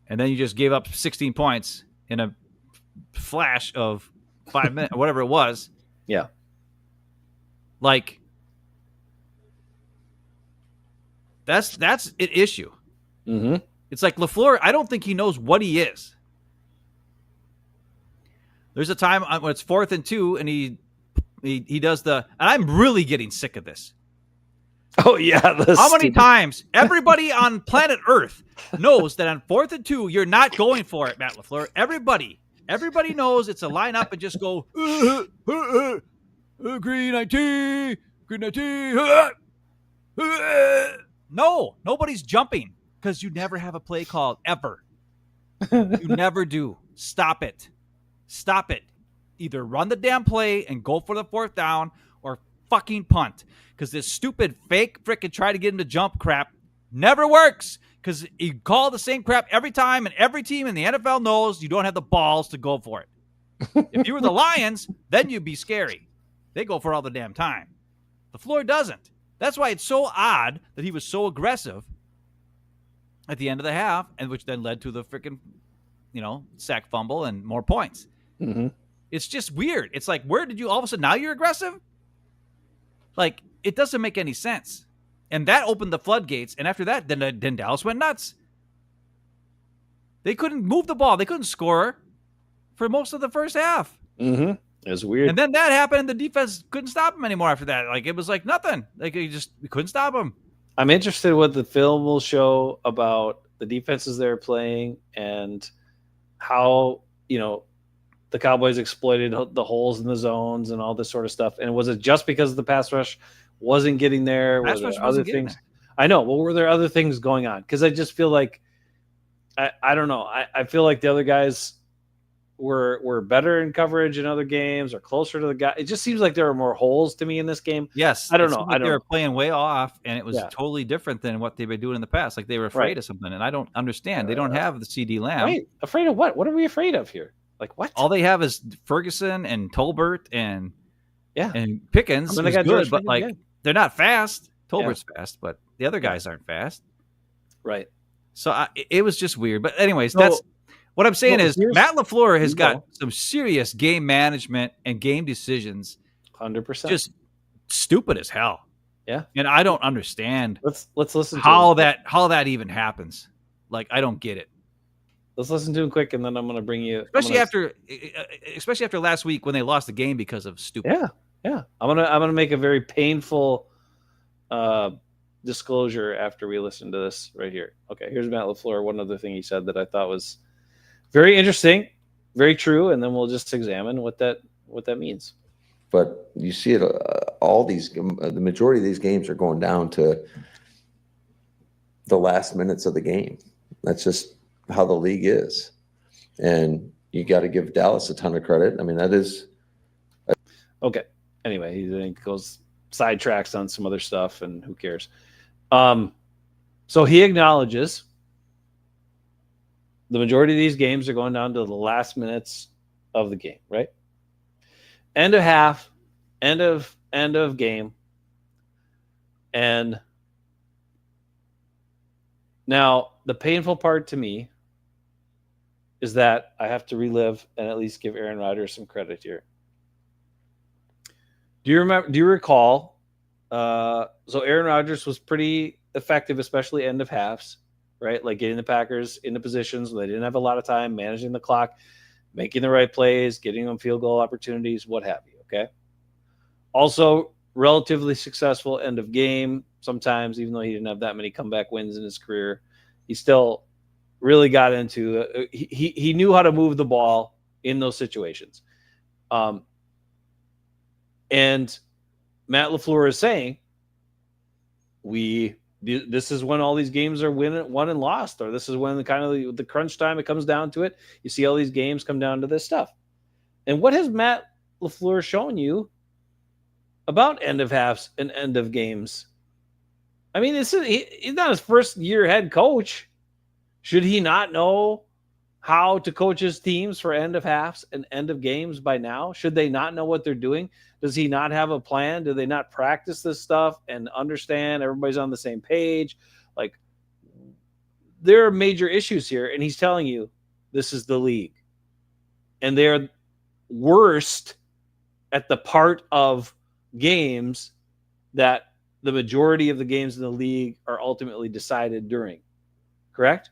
And then you just gave up 16 points in a flash of 5 minutes or whatever it was. Yeah. Like, that's an issue. Mm-hmm. It's like LaFleur, I don't think he knows what he is. There's a time when it's 4th and 2 and he does and I'm really getting sick of this. Oh, yeah. How many times everybody on planet Earth knows that on 4th and 2, you're not going for it, Matt LaFleur. Everybody knows it's a lineup and just go, green IT. No, nobody's jumping because you never have a play called ever. You never do. Stop it. Either run the damn play and go for the 4th down or fucking punt. Because this stupid fake frickin' try to get him to jump crap never works. Because you call the same crap every time, and every team in the NFL knows you don't have the balls to go for it. If you were the Lions, then you'd be scary. They go for all the damn time. LaFleur doesn't. That's why it's so odd that he was so aggressive at the end of the half, and which then led to the frickin', sack fumble and more points. Mm-hmm. It's just weird. It's like, where did you all of a sudden now you're aggressive? Like, it doesn't make any sense. And that opened the floodgates. And after that, then Dallas went nuts. They couldn't move the ball. They couldn't score for most of the first half. Mm-hmm. It was weird. And then that happened, and the defense couldn't stop him anymore after that. Like, it was like nothing. Like, we couldn't stop him. I'm interested in what the film will show about the defenses they're playing and how, the Cowboys exploited the holes in the zones and all this sort of stuff. And was it just because the pass rush wasn't getting there? Pass Were rush there wasn't other getting things? I know. Well, were there other things going on? Because I just feel like, I don't know. I feel like the other guys were better in coverage in other games or closer to the guy. It just seems like there are more holes to me in this game. Yes. I don't it know. seemed like they were playing way off, and it was Yeah. totally different than what they've been doing in the past. Like, they were afraid Right. of something, and I don't understand. They don't have the CD Lamb. Wait, afraid of what? What are we afraid of here? Like what? All they have is Ferguson and Tolbert and Pickens. I mean, they Who's got good, George but Pickens, like yeah. they're not fast. Tolbert's fast, but the other guys aren't fast. Right. So it was just weird. But anyways, So- that's what I'm saying is here's- Matt LaFleur has you got go. some serious game management and game decisions, 100%. just stupid as hell. Yeah. And I don't understand let's listen to how him. that even happens. Like, I don't get it. Let's listen to him quick, and then I'm going to bring you. Especially after last week when they lost the game because of stupid. Yeah. I'm gonna make a very painful disclosure after we listen to this right here. Okay, here's Matt LaFleur. One other thing he said that I thought was very interesting, very true, and then we'll just examine what that means. But you see it, the majority of these games are going down to the last minutes of the game. That's just how the league is. And you got to give Dallas a ton of credit. I mean, that is. Okay. Anyway, he then goes sidetracks on some other stuff, and who cares? So he acknowledges the majority of these games are going down to the last minutes of the game, right? End of half, end of game. And now the painful part to me is that I have to relive and at least give Aaron Rodgers some credit here. Do you recall? So Aaron Rodgers was pretty effective, especially end of halves, right? Like getting the Packers into positions where they didn't have a lot of time, managing the clock, making the right plays, getting them field goal opportunities, what have you, okay? Also, relatively successful end of game. Sometimes, even though he didn't have that many comeback wins in his career, he still really got into he knew how to move the ball in those situations. And Matt LaFleur is saying, this is when all these games are won and lost, or this is when the crunch time it comes down to it. You see all these games come down to this stuff. And what has Matt LaFleur shown you about end of halves and end of games? I mean, he's not his first year head coach. Should he not know how to coach his teams for end of halves and end of games by now? Should they not know what they're doing? Does he not have a plan? Do they not practice this stuff and understand everybody's on the same page? Like, there are major issues here, and he's telling you this is the league. And they're worst at the part of games that the majority of the games in the league are ultimately decided during. Correct?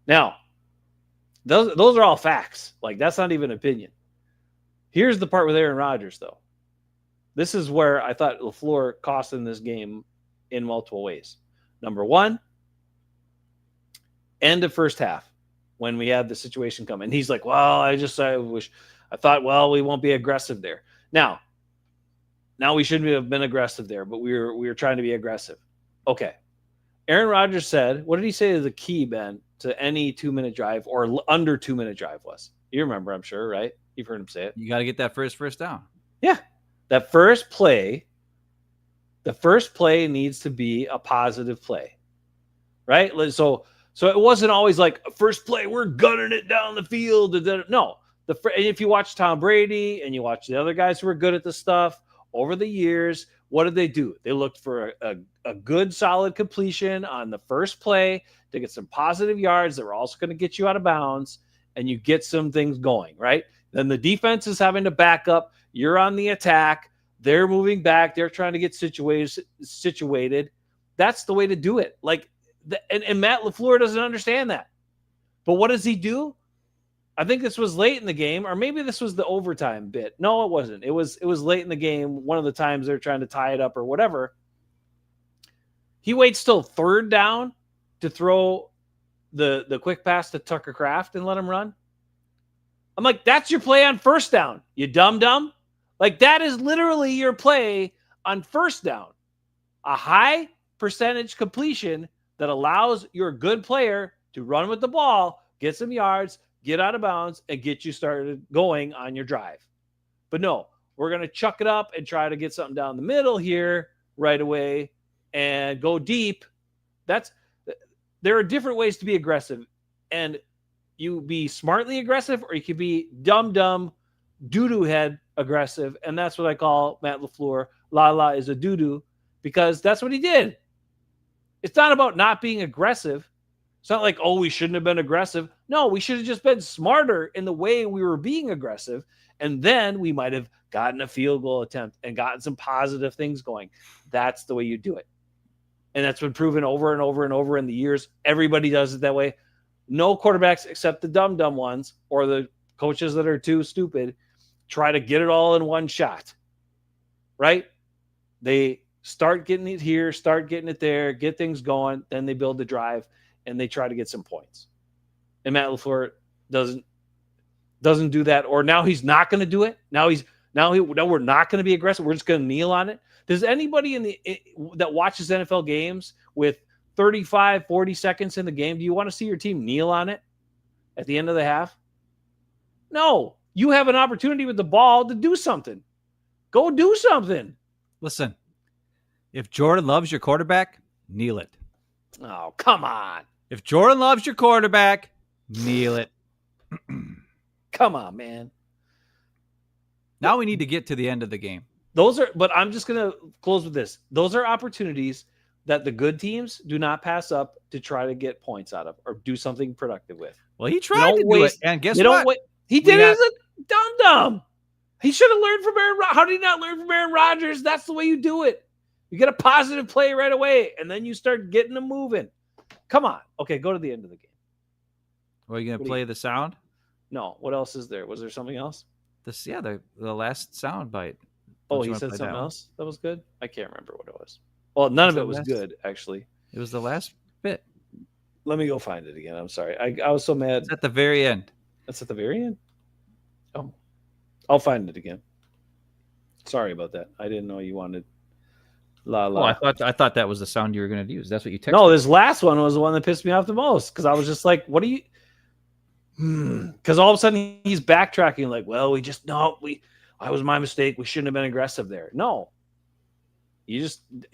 Now, those are all facts. Like, that's not even opinion. Here's the part with Aaron Rodgers, though. This is where I thought LaFleur cost in this game in multiple ways. Number one, end of first half when we had the situation come. And he's like, well, I thought, we won't be aggressive there. Now we shouldn't have been aggressive there, but we were trying to be aggressive. Okay. Aaron Rodgers said, what did he say is the key, Ben, to any 2-minute drive or under 2-minute drive was? You remember, I'm sure, right? You've heard him say it. You got to get that first down. Yeah. That first play needs to be a positive play, right? So it wasn't always like first play, we're gunning it down the field. No, and if you watch Tom Brady and you watch the other guys who were good at this stuff over the years, what did they do? They looked for a good, solid completion on the first play to get some positive yards that were also going to get you out of bounds, and you get some things going, right? Then the defense is having to back up. You're on the attack. They're moving back. They're trying to get situated. That's the way to do it. And Matt LaFleur doesn't understand that. But what does he do? I think this was late in the game, or maybe this was the overtime bit. No, it wasn't. It was late in the game. One of the times they're trying to tie it up or whatever. He waits till third down to throw the quick pass to Tucker Kraft and let him run. I'm like, that's your play on first down, you dumb. Like, that is literally your play on first down. A high percentage completion that allows your good player to run with the ball, get some yards, get out of bounds, and get you started going on your drive. But no, we're going to chuck it up and try to get something down the middle here right away and go deep. There are different ways to be aggressive. And you be smartly aggressive, or you could be dumb, doo-doo head aggressive. And that's what I call Matt LaFleur. Lala is a doo-doo, because that's what he did. It's not about not being aggressive. It's not like, oh, we shouldn't have been aggressive. No, we should have just been smarter in the way we were being aggressive. And then we might have gotten a field goal attempt and gotten some positive things going. That's the way you do it. And that's been proven over and over and over in the years. Everybody does it that way. No quarterbacks except the dumb ones, or the coaches that are too stupid, try to get it all in one shot. Right? They start getting it here, start getting it there, get things going, then they build the drive and they try to get some points. And Matt LaFleur doesn't do that, or now he's not going to do it. Now we're not going to be aggressive. We're just going to kneel on it. Does anybody that watches NFL games with 35, 40 seconds in the game, do you want to see your team kneel on it at the end of the half? No. You have an opportunity with the ball to do something. Go do something. Listen, if Jordan Love's your quarterback, kneel it. Oh, come on. If Jordan Love's your quarterback, kneel it. Come on, man. Now we need to get to the end of the game. But I'm just going to close with this. Those are opportunities that the good teams do not pass up to try to get points out of or do something productive with. Well, he tried to do it, and guess what? He did it as a dumb. He should have learned from Aaron Rodgers. How did he not learn from Aaron Rodgers? That's the way you do it. You get a positive play right away, and then you start getting them moving. Come on. Okay, go to the end of the game. Are you going to play the sound? No. What else is there? Was there something else? The last sound bite. Oh, he said something else that was good? I can't remember what it was. Well, none of it was good, actually. It was the last bit. Let me go find it again. I'm sorry. I was so mad. It's at the very end. That's at the very end? Oh. I'll find it again. Sorry about that. I didn't know you wanted la la. Oh, I thought that was the sound you were going to use. That's what you texted. No, this last one was the one that pissed me off the most, because I was just like, what are you... Because all of a sudden he's backtracking like, well, I was my mistake. We shouldn't have been aggressive there. No. You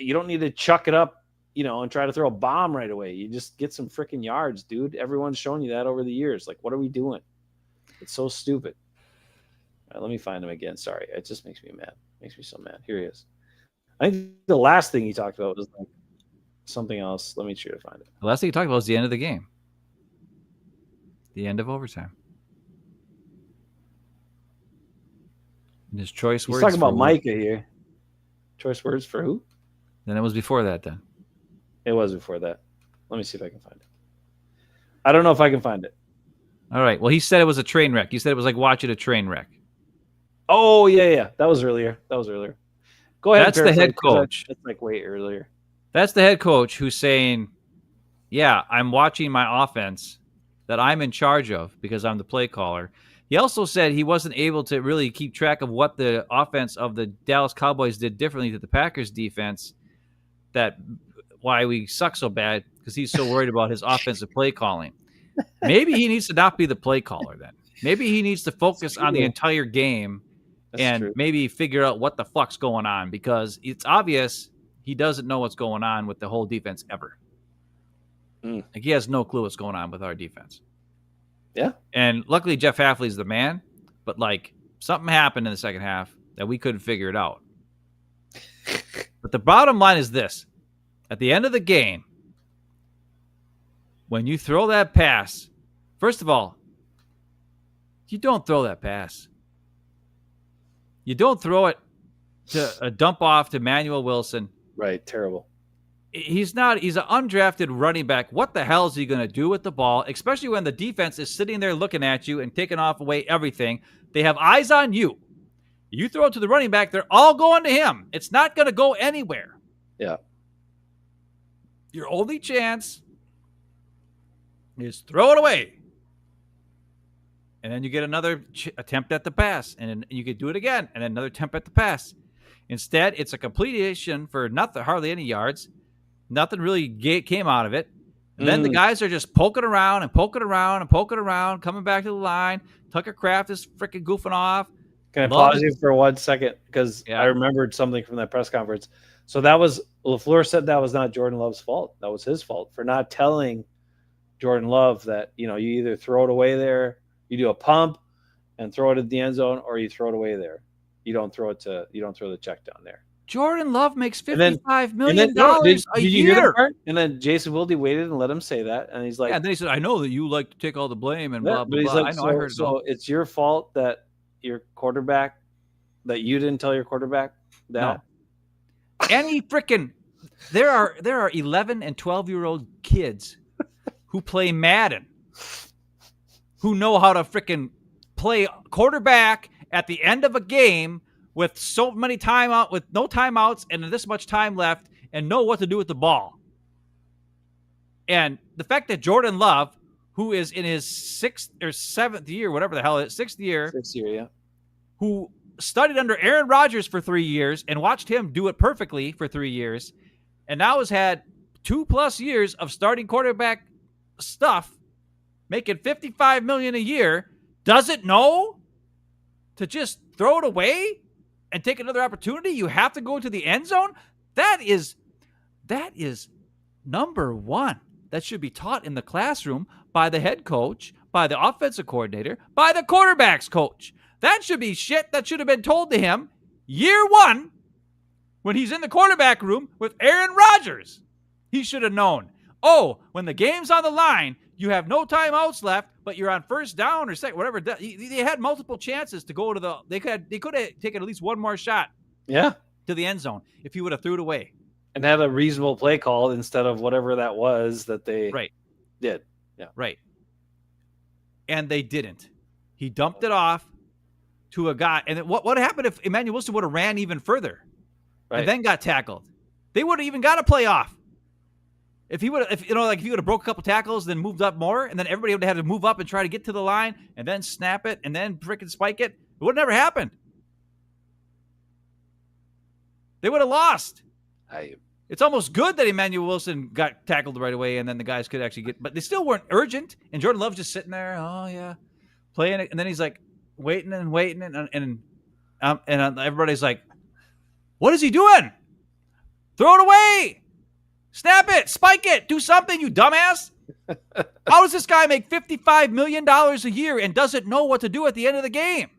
don't need to chuck it up, and try to throw a bomb right away. You just get some freaking yards, dude. Everyone's shown you that over the years. Like, what are we doing? It's so stupid. All right, let me find him again. Sorry. It just makes me mad. Makes me so mad. Here he is. I think the last thing he talked about was like something else. Let me try to find it. The last thing he talked about was the end of the game. The end of overtime. And his choice words. He's talking about Micah here. Choice words for who? Then it was before that then. It was before that. Let me see if I can find it. I don't know if I can find it. All right. Well, he said it was a train wreck. He said it was like watching a train wreck. Oh, yeah. That was earlier. Go ahead. That's the head coach. That's like way earlier. That's the head coach who's saying, yeah, I'm watching my offense that I'm in charge of because I'm the play caller. He also said he wasn't able to really keep track of what the offense of the Dallas Cowboys did differently to the Packers defense, that why we suck so bad, because he's so worried about his offensive play calling. Maybe he needs to not be the play caller then. Maybe he needs to focus on the entire game and maybe figure out what the fuck's going on, because it's obvious he doesn't know what's going on with the whole defense ever. Like, he has no clue what's going on with our defense. Yeah. And luckily Jeff Hafley's the man, but like something happened in the second half that we couldn't figure it out. But the bottom line is this. At the end of the game, when you throw that pass, first of all, you don't throw that pass. You don't throw it to a dump off to Manuel Wilson. Right. Terrible. He's not. He's an undrafted running back. What the hell is he going to do with the ball, especially when the defense is sitting there looking at you and taking off away everything? They have eyes on you. You throw it to the running back, they're all going to him. It's not going to go anywhere. Yeah. Your only chance is throw it away. And then you get another attempt at the pass, and then you could do it again, and then another attempt at the pass. Instead, it's a completion for nothing, hardly any yards. Nothing really came out of it. And then the guys are just poking around and poking around and poking around, coming back to the line. Tucker Kraft is freaking goofing off. Can I pause you for 1 second? Because I remembered something from that press conference. So that was LaFleur said that was not Jordan Love's fault. That was his fault for not telling Jordan Love that, you either throw it away there, you do a pump and throw it at the end zone, or you throw it away there. You don't throw the check down there. Jordan Love makes $55 million a year. And then Jason Wilde waited and let him say that. And he's like, and then he said, I know that you like to take all the blame and blah, blah, he's blah. like, I know, I heard it. So it's your fault that your quarterback, that you didn't tell your quarterback that? No. Any freaking, there are 11 and 12-year-old kids who play Madden, who know how to freaking play quarterback at the end of a game with so many with no timeouts and this much time left, and know what to do with the ball. And the fact that Jordan Love, who is in his 6th or 7th year, whatever the hell it is, 6th year, yeah, who studied under Aaron Rodgers for 3 years and watched him do it perfectly for 3 years, and now has had 2+ years of starting quarterback stuff, making $55 million a year, doesn't know to just throw it away and take another opportunity. You have to go to the end zone. That is number one. That should be taught in the classroom by the head coach, by the offensive coordinator, by the quarterback's coach. That should be shit that should have been told to him year one when he's in the quarterback room with Aaron Rodgers. He should have known. Oh, when the game's on the line, you have no timeouts left, but you're on first down or second, whatever. They had multiple chances to go to they could have taken at least one more shot. Yeah. To the end zone if he would have threw it away. And had a reasonable play call instead of whatever that was that they did. Yeah. Right. And they didn't. He dumped it off to a guy. And what happened if Emmanuel Wilson would have ran even further and then got tackled? They would have even got a playoff. If he would have broke a couple tackles, then moved up more, and then everybody would have had to move up and try to get to the line and then snap it and then freaking spike it, it would have never happened. They would have lost. It's almost good that Emmanuel Wilson got tackled right away, and then the guys could actually but they still weren't urgent. And Jordan Love's just sitting there, playing it, and then he's like waiting, and everybody's like, "What is he doing? Throw it away! Snap it! Spike it! Do something, you dumbass!" How does this guy make $55 million a year and doesn't know what to do at the end of the game?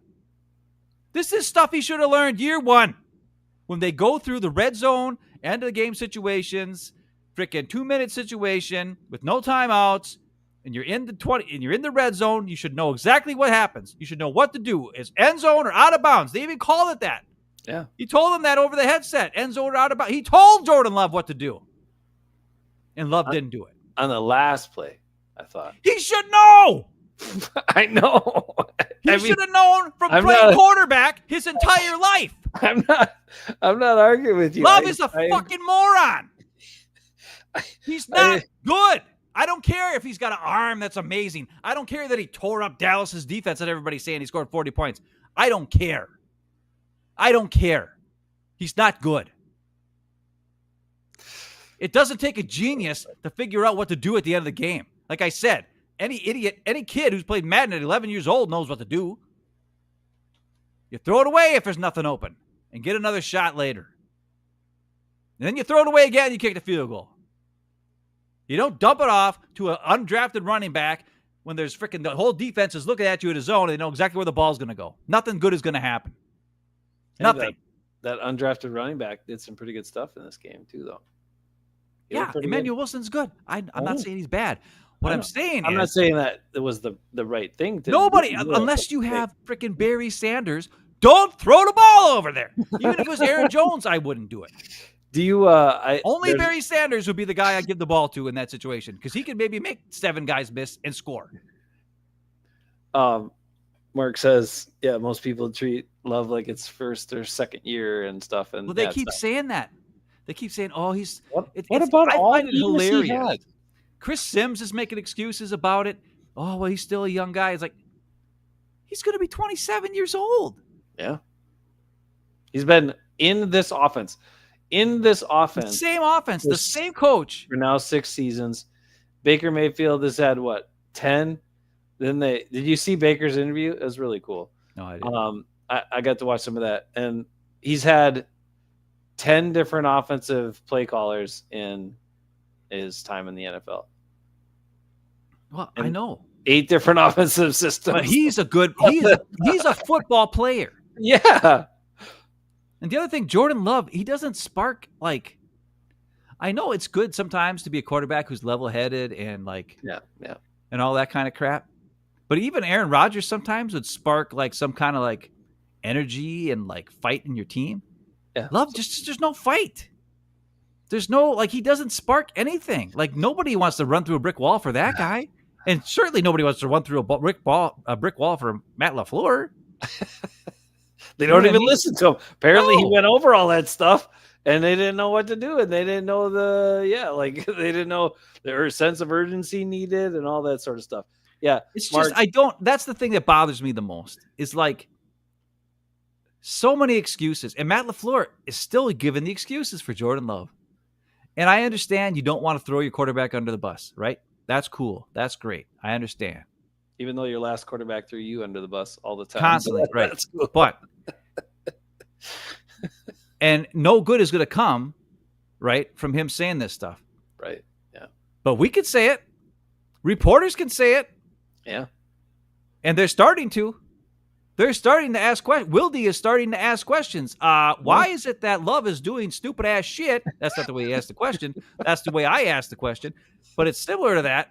This is stuff he should have learned year one. When they go through the red zone, end of the game situations, freaking 2-minute situation with no timeouts, and you're in the red zone, you should know exactly what happens. You should know what to do. Is end zone or out of bounds? They even call it that. Yeah. He told them that over the headset. End zone or out of bounds. He told Jordan Love what to do. And Love didn't do it. On the last play, I thought. He should know. I know. He should have known from playing quarterback his entire life. I'm not arguing with you. Love is a fucking moron. He's not good. I don't care if he's got an arm that's amazing. I don't care that he tore up Dallas's defense that everybody's saying he scored 40 points. I don't care. He's not good. It doesn't take a genius to figure out what to do at the end of the game. Like I said, any kid who's played Madden at 11 years old knows what to do. You throw it away if there's nothing open and get another shot later. And then you throw it away again and you kick the field goal. You don't dump it off to an undrafted running back when there's freaking the whole defense is looking at you in a zone and they know exactly where the ball's going to go. Nothing good is going to happen. Nothing. That undrafted running back did some pretty good stuff in this game too, though. Yeah, Emmanuel Wilson's good. I'm not saying he's bad. What I'm saying I'm not saying that it was the right thing to nobody, unless you have freaking Barry Sanders, don't throw the ball over there. Even if it was Aaron Jones, I wouldn't do it. Do you? Only Barry Sanders would be the guy I'd give the ball to in that situation because he could maybe make 7 guys miss and score. Mark says, yeah, most people treat Love like it's first or second year and stuff. And well, they keep saying that. They keep saying, "Oh, he's." What about all I find it the years he hilarious. had? Chris Sims is making excuses about it. Oh, well, he's still a young guy. It's like he's going to be 27 years old. Yeah, he's been in this offense. The same offense, the same coach. For now 6 seasons. Baker Mayfield has had what, 10? Then did you see Baker's interview? It was really cool. No, I didn't. I got to watch some of that, and he's had 10 different offensive play callers in his time in the NFL. Well, And I know, 8 different offensive systems. but he's a football player. Yeah. And the other thing, Jordan Love, he doesn't spark like. I know it's good sometimes to be a quarterback who's level-headed and Yeah. and all that kind of crap. But even Aaron Rodgers sometimes would spark like some kind of like energy and like fight in your team. Yeah. Love there's no fight. There's no he doesn't spark anything. Like nobody wants to run through a brick wall for that guy, and certainly nobody wants to run through a brick wall for Matt LaFleur. They don't Yeah, even he- listen to him. Apparently, he No. went over all that stuff, and they didn't know what to do, and they didn't know they didn't know their sense of urgency needed, and all that sort of stuff. Yeah, It's Mark- just that's the thing that bothers me the most is like so many excuses, and Matt LaFleur is still giving the excuses for Jordan Love. And I understand you don't want to throw your quarterback under the bus, right? That's cool. That's great. I understand. even though your last quarterback threw you under the bus all the time, Constantly, right. That's cool. But and no good is going to come, right, from him saying this stuff. Right. Yeah. But we could say it. Reporters can say it. Yeah. And they're starting to. They're starting to ask questions. Wilde is starting to ask questions. Why is it that Love is doing stupid ass shit? That's not the way he asked the question. That's the way I asked the question. But it's similar to that.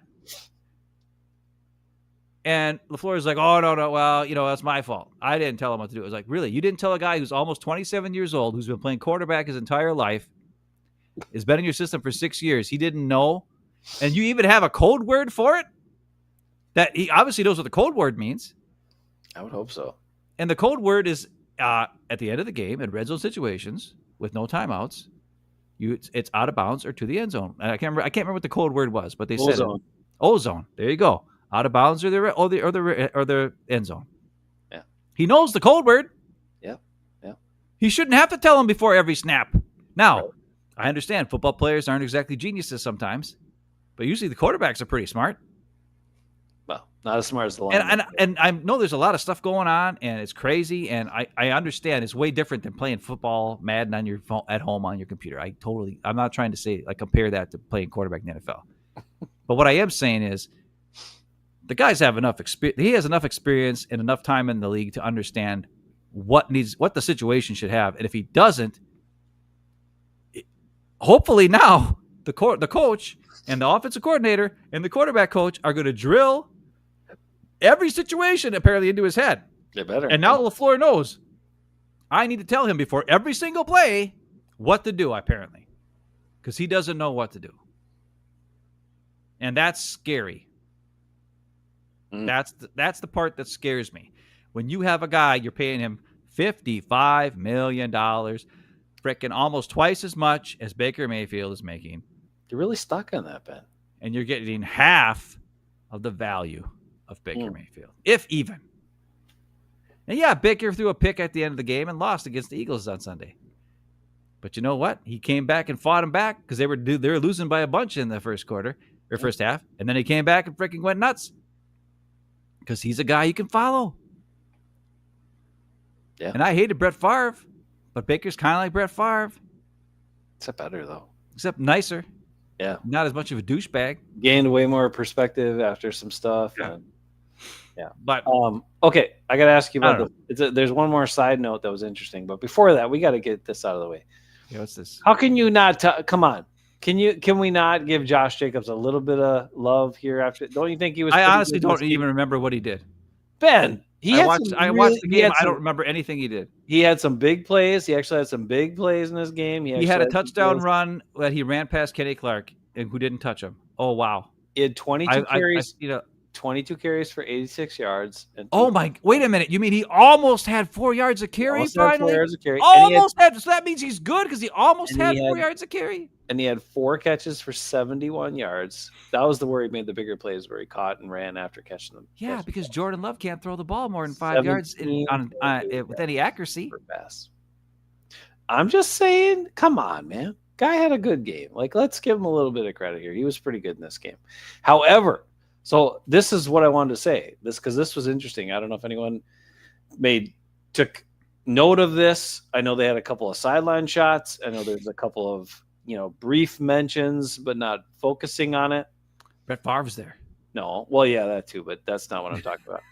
And LaFleur is like, oh, no. Well, that's my fault. I didn't tell him what to do. It was like, really? You didn't tell a guy who's almost 27 years old, who's been playing quarterback his entire life, has been in your system for 6 years. He didn't know. And you even have a code word for it? That he obviously knows what the code word means. I would hope so. And the code word is at the end of the game in red zone situations with no timeouts, it's out of bounds or to the end zone. And I can't remember what the code word was, but they said Ozone. Ozone. There you go. Out of bounds or the end zone. Yeah. He knows the code word. Yeah. He shouldn't have to tell him before every snap. Now, Right. I understand football players aren't exactly geniuses sometimes, but usually the quarterbacks are pretty smart. Well, not as smart as the line. And I know there's a lot of stuff going on, and it's crazy, and I understand it's way different than playing football, Madden on your phone at home on your computer. I'm not trying to say compare that to playing quarterback in the NFL. But what I am saying is the guys have enough experience. He has enough experience and enough time in the league to understand what the situation should have, and if he doesn't, hopefully now the coach and the offensive coordinator and the quarterback coach are going to drill every situation apparently into his head. They better. And now LaFleur knows I need to tell him before every single play what to do, apparently, because he doesn't know what to do. And that's scary. That's the part that scares me. When you have a guy, you're paying him $55 million, freaking almost twice as much as Baker Mayfield is making. You're really stuck on that, Ben. And you're getting half of the value of Baker Mayfield, if even. And yeah, Baker threw a pick at the end of the game and lost against the Eagles on Sunday. But you know what? He came back and fought him back because they were losing by a bunch in the first half, and then he came back and freaking went nuts because he's a guy you can follow. Yeah. And I hated Brett Favre, but Baker's kind of like Brett Favre, Except better though. except nicer. Yeah. Not as much of a douchebag. Gained way more perspective after some stuff. Yeah. And, But okay, I got to ask you I about this. There's one more side note that was interesting, but before that, we got to get this out of the way. yeah, what's this? How can you not? Come on, can we not give Josh Jacobs a little bit of love here? After, don't you think he was? I pretty honestly good don't this even remember what he did. Ben, I watched the game. I don't remember anything he did. He had some big plays. He actually had some big plays in this game. He had a touchdown run that he ran past Kenny Clark and who didn't touch him. Oh, wow. He had 22 carries. 22 carries for 86 yards. And wait a minute. You mean he almost had 4 yards of carry finally? 4 yards of carry. So that means he's good because he almost had 4 yards of carry. And he had 4 catches for 71 yards. That was the where he made the bigger plays, where he caught and ran after catching them. Yeah, because Jordan Love can't throw the ball more than 5 yards with any accuracy. I'm just saying, come on, man. Guy had a good game. Like, let's give him a little bit of credit here. He was pretty good in this game. However, so this is what I wanted to say. Because this was interesting. I don't know if anyone took note of this. I know they had a couple of sideline shots. I know there's a couple of brief mentions, but not focusing on it. Brett Favre's there. No. Well, yeah, that too, but that's not what I'm talking about.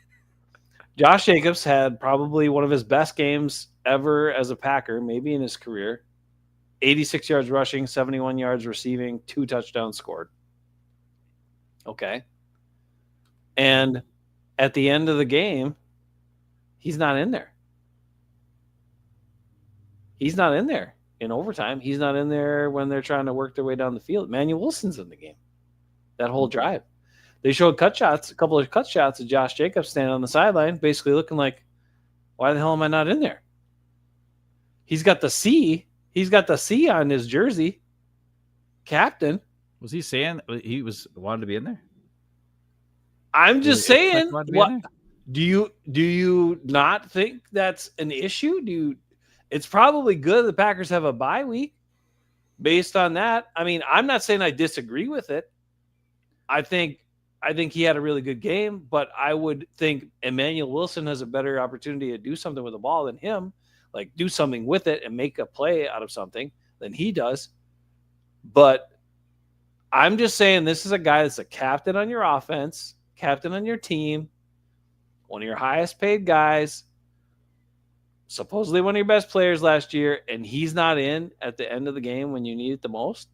Josh Jacobs had probably one of his best games ever as a Packer, maybe in his career. 86 yards rushing, 71 yards receiving, 2 touchdowns scored. Okay. And at the end of the game, he's not in there. He's not in there in overtime. He's not in there when they're trying to work their way down the field. Emmanuel Wilson's in the game that whole drive. They showed a couple of cut shots of Josh Jacobs standing on the sideline, basically looking like, why the hell am I not in there? He's got the C. He's got the C on his jersey. Captain. Was he saying he wanted to be in there? I'm just saying, what do you not think that's an issue? It's probably good the Packers have a bye week based on that. I mean, I'm not saying I disagree with it. I think he had a really good game, but I would think Emmanuel Wilson has a better opportunity to do something with the ball than him, like do something with it and make a play out of something than he does. But I'm just saying this is a guy that's a captain on your offense, captain on your team, one of your highest paid guys, supposedly one of your best players last year, and he's not in at the end of the game when you need it the most.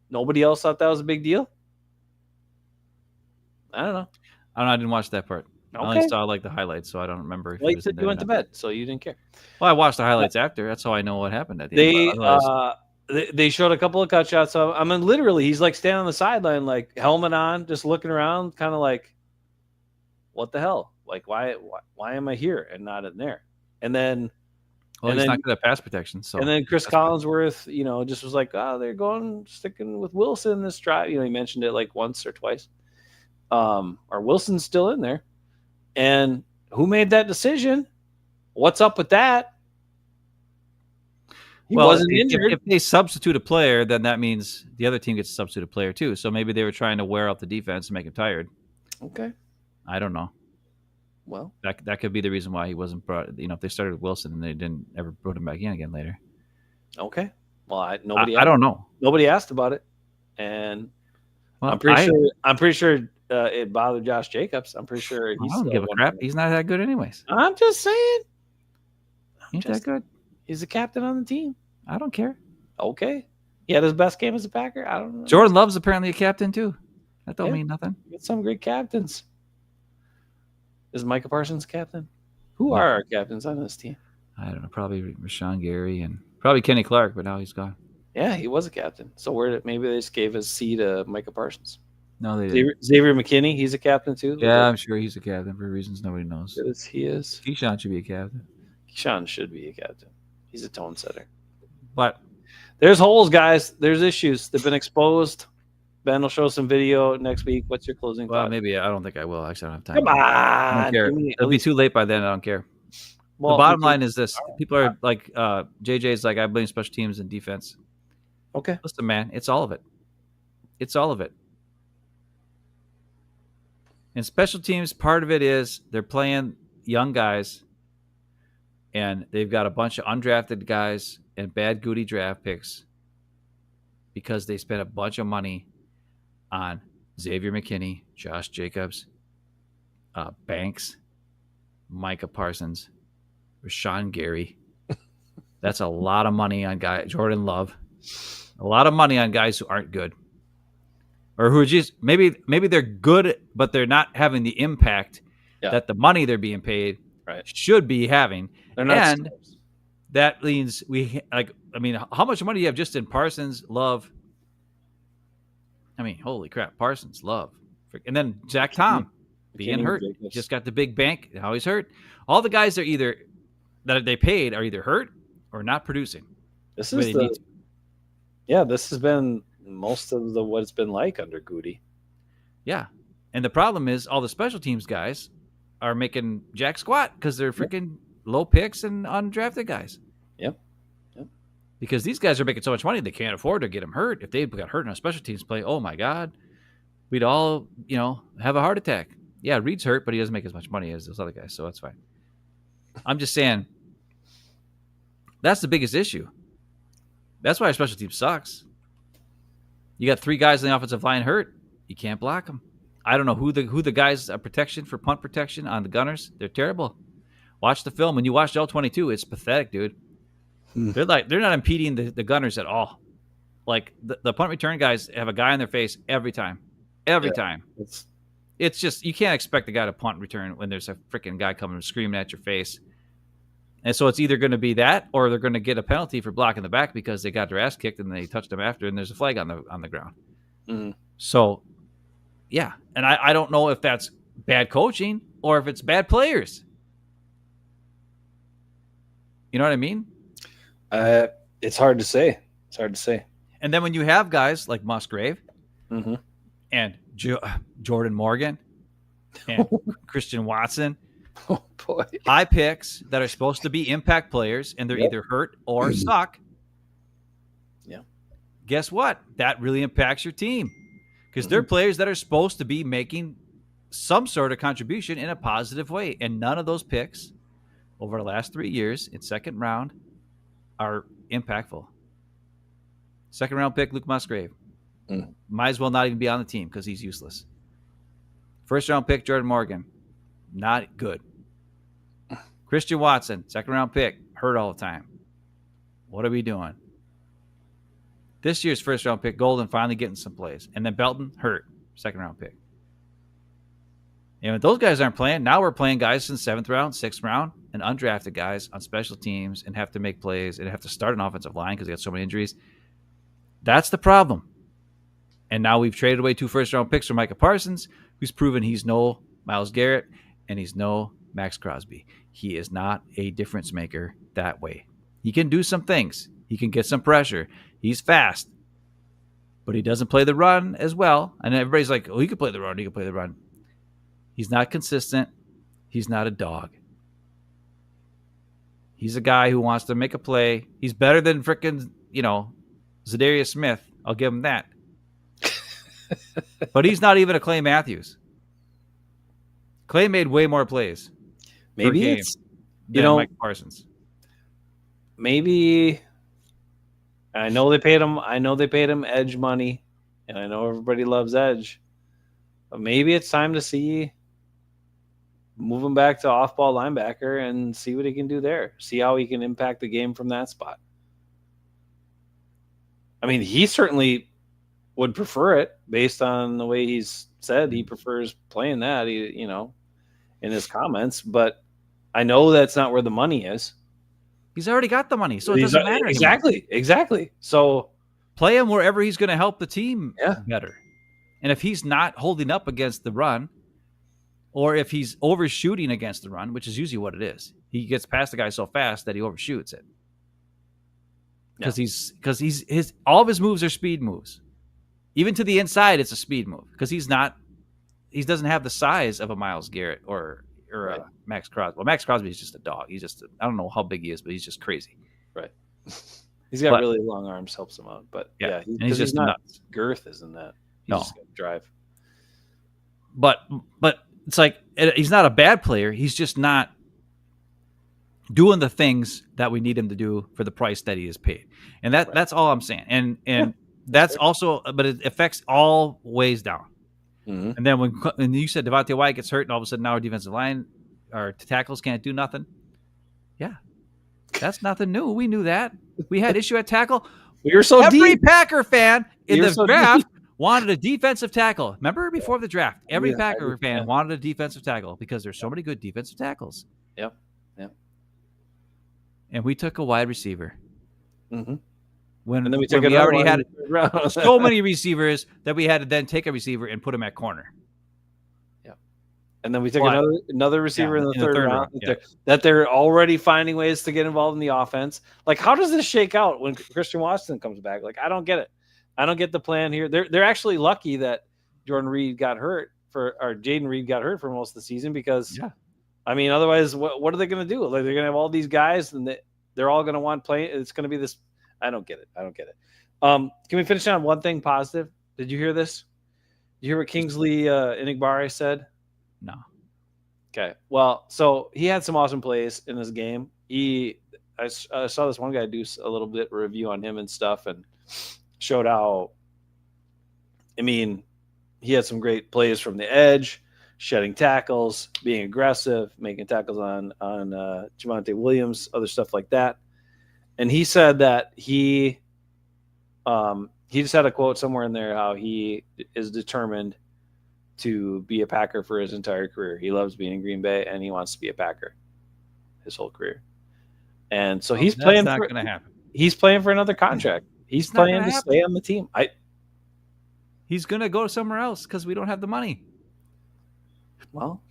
Nobody else thought that was a big deal? I don't know. I didn't watch that part. Okay. I only saw the highlights, so I don't remember. Well, you said you went to bed, so you didn't care. Well, I watched the highlights after. That's how I know what happened at the end. They showed a couple of cut shots of. I mean, literally, he's like standing on the sideline, like helmet on, just looking around, kind of like, "What the hell? Like, why am I here and not in there?" And then, he's not good at pass protection. So, and then Chris Collinsworth, just was like, "Oh, they're sticking with Wilson this drive." He mentioned it like once or twice. Or Wilson's still in there. And who made that decision? What's up with that? He wasn't injured. If they substitute a player, then that means the other team gets to substitute a player too. So maybe they were trying to wear out the defense and make him tired. Okay. I don't know. Well, that could be the reason why he wasn't brought. If they started with Wilson and they didn't ever put him back in again later. Okay. Well, I don't know. Nobody asked about it, and I'm pretty sure it bothered Josh Jacobs. I'm pretty sure I don't give a crap. He's not that good, anyways. I'm just saying. He's that good. He's the captain on the team. I don't care. Okay. He had his best game as a Packer. I don't know. Jordan Love's apparently a captain too. That don't mean nothing. You get some great captains. Is Micah Parsons captain? Who are our captains on this team? I don't know. Probably Rashawn Gary and probably Kenny Clark, but now he's gone. Yeah, he was a captain. So maybe they just gave his C to Micah Parsons. No, they didn't. Xavier McKinney, he's a captain too. Yeah, I'm sure he's a captain for reasons nobody knows. He is. Keyshawn should be a captain. Keyshawn should be a captain. He's a tone setter. But there's holes, guys. There's issues. They've been exposed. Ben will show some video next week. What's your closing thought? Well, maybe. I don't think I will. Actually, I don't have time. Come on. I don't care. It'll be too late by then. I don't care. Well, the bottom line is this. People are like, JJ's like, I blame special teams and defense. Okay. Listen, man, it's all of it. It's all of it. And special teams, part of it is they're playing young guys, and they've got a bunch of undrafted guys and bad goody draft picks because they spent a bunch of money on Xavier McKinney, Josh Jacobs, Banks, Micah Parsons, Rashawn Gary. That's a lot of money on guys. Jordan Love. A lot of money on guys who aren't good. Or who are just maybe they're good, but they're not having the impact that the money they're being paid Right. should be having. They're not And stars. that means how much money do you have just in Parsons, Love? I mean, holy crap, Parsons, Love. And then Zach Tom being hurt. Jacobs. Just got the big bank. Now he's hurt. All the guys are either that they paid are either hurt or not producing. This the way is they need to. this has been most of what it's been like under Goody. Yeah. And the problem is all the special teams guys are making jack squat because they're freaking low picks and undrafted guys. Yep. Because these guys are making so much money, they can't afford to get them hurt. If they got hurt in a special teams play, oh my God, we'd all, have a heart attack. Yeah, Reed's hurt, but he doesn't make as much money as those other guys, so that's fine. I'm just saying, that's the biggest issue. That's why our special team sucks. You got 3 guys on the offensive line hurt. You can't block them. I don't know who the guys are protection for punt protection on the Gunners. They're terrible. Watch the film. When you watch L22, it's pathetic, dude. They're not impeding the Gunners at all. Like the punt return guys have a guy in their face every time. Every time. It's just you can't expect the guy to punt return when there's a freaking guy coming screaming at your face. And so it's either going to be that or they're going to get a penalty for blocking the back because they got their ass kicked and they touched them after and there's a flag on the ground. Mm-hmm. So, yeah. And I don't know if that's bad coaching or if it's bad players. You know what I mean? It's hard to say. And then when you have guys like Musgrave Mm-hmm. and Jordan Morgan and Christian Watson, Oh boy. high picks that are supposed to be impact players and they're either hurt or suck. Yeah. Guess what? That really impacts your team because they're players that are supposed to be making some sort of contribution in a positive way. And none of those picks over the last 3 years in second round are impactful. Second round pick, Luke Musgrave. Might as well not even be on the team because he's useless. First round pick, Jordan Morgan. Not good. Christian Watson, second round pick, hurt all the time. What are we doing? This year's first round pick, Golden, finally getting some plays. And then Belton, hurt, second round pick. And if those guys aren't playing, now we're playing guys in 7th round, 6th round, and undrafted guys on special teams and have to make plays and have to start an offensive line because they got so many injuries. That's the problem. And now we've traded away 2 first-round picks for Micah Parsons, who's proven he's no Myles Garrett and he's no Max Crosby. He is not a difference maker that way. He can do some things. He can get some pressure. He's fast. But he doesn't play the run as well. And everybody's like, oh, he can play the run. He's not consistent. He's not a dog. He's a guy who wants to make a play. He's better than frickin', Zadarius Smith. I'll give him that. But he's not even a Clay Matthews. Clay made way more plays. Maybe it's Mike Parsons. Maybe I know they paid him edge money, and I know everybody loves edge. But maybe it's time to move him back to off-ball linebacker and see what he can do there. See how he can impact the game from that spot. I mean, he certainly would prefer it based on the way he's said he prefers playing that, in his comments. But I know that's not where the money is. He's already got the money, so it doesn't matter anymore. Exactly. So play him wherever he's going to help the team better. And if he's not holding up against the run, or if he's overshooting against the run, which is usually what it is, he gets past the guy so fast that he overshoots it. Because all of his moves are speed moves. Even to the inside, it's a speed move because he doesn't have the size of a Myles Garrett or a Max Crosby. Well, Max Crosby is just a dog. I don't know how big he is, but he's just crazy. Right. He's got really long arms, helps him out. But he's just not nuts. Girth, isn't that? He's just got to drive. But it's like he's not a bad player. He's just not doing the things that we need him to do for the price that he is paid. And that's all I'm saying. And that's also, but it affects all ways down. Mm-hmm. And then when you said Devontae Wyatt gets hurt and all of a sudden now our defensive line, our tackles can't do nothing. Yeah. That's nothing new. We knew that. We had issue at tackle. We were so Every deep. Packer fan in the draft wanted a defensive tackle. Remember before the draft, every Yeah, Packer fan yeah. wanted a defensive tackle because there's so many good defensive tackles. Yep. And we took a wide receiver. Mm-hmm. When, And then we when took we another already one had in the third round. so many receivers that we had to then take a receiver and put him at corner. And then we took But- another receiver in the third round. yeah. That they're already finding ways to get involved in the offense. Like, how does this shake out when Christian Watson comes back? Like, I don't get it. I don't get the plan here. They're actually lucky that Jordan Reed got hurt or Jaden Reed got hurt for most of the season because, I mean, otherwise, what are they going to do? Like, they're going to have all these guys and they're all going to want play. It's going to be this. I don't get it. Can we finish on one thing positive? Did you hear this? Did you hear what Kingsley Inigbare said? No. Okay. Well, so he had some awesome plays in this game. I saw this one guy do a little bit review on him and stuff and showed how, I mean, he had some great plays from the edge, shedding tackles, being aggressive, making tackles on Javonte Williams, other stuff like that. And he said that he just had a quote somewhere in there how he is determined to be a Packer for his entire career. He loves being in Green Bay and he wants to be a Packer his whole career. And so he's playing. That's not going to happen. He's playing for another contract. He's It's not playing gonna to happen. stay on the team. He's going to go somewhere else because we don't have the money. Well,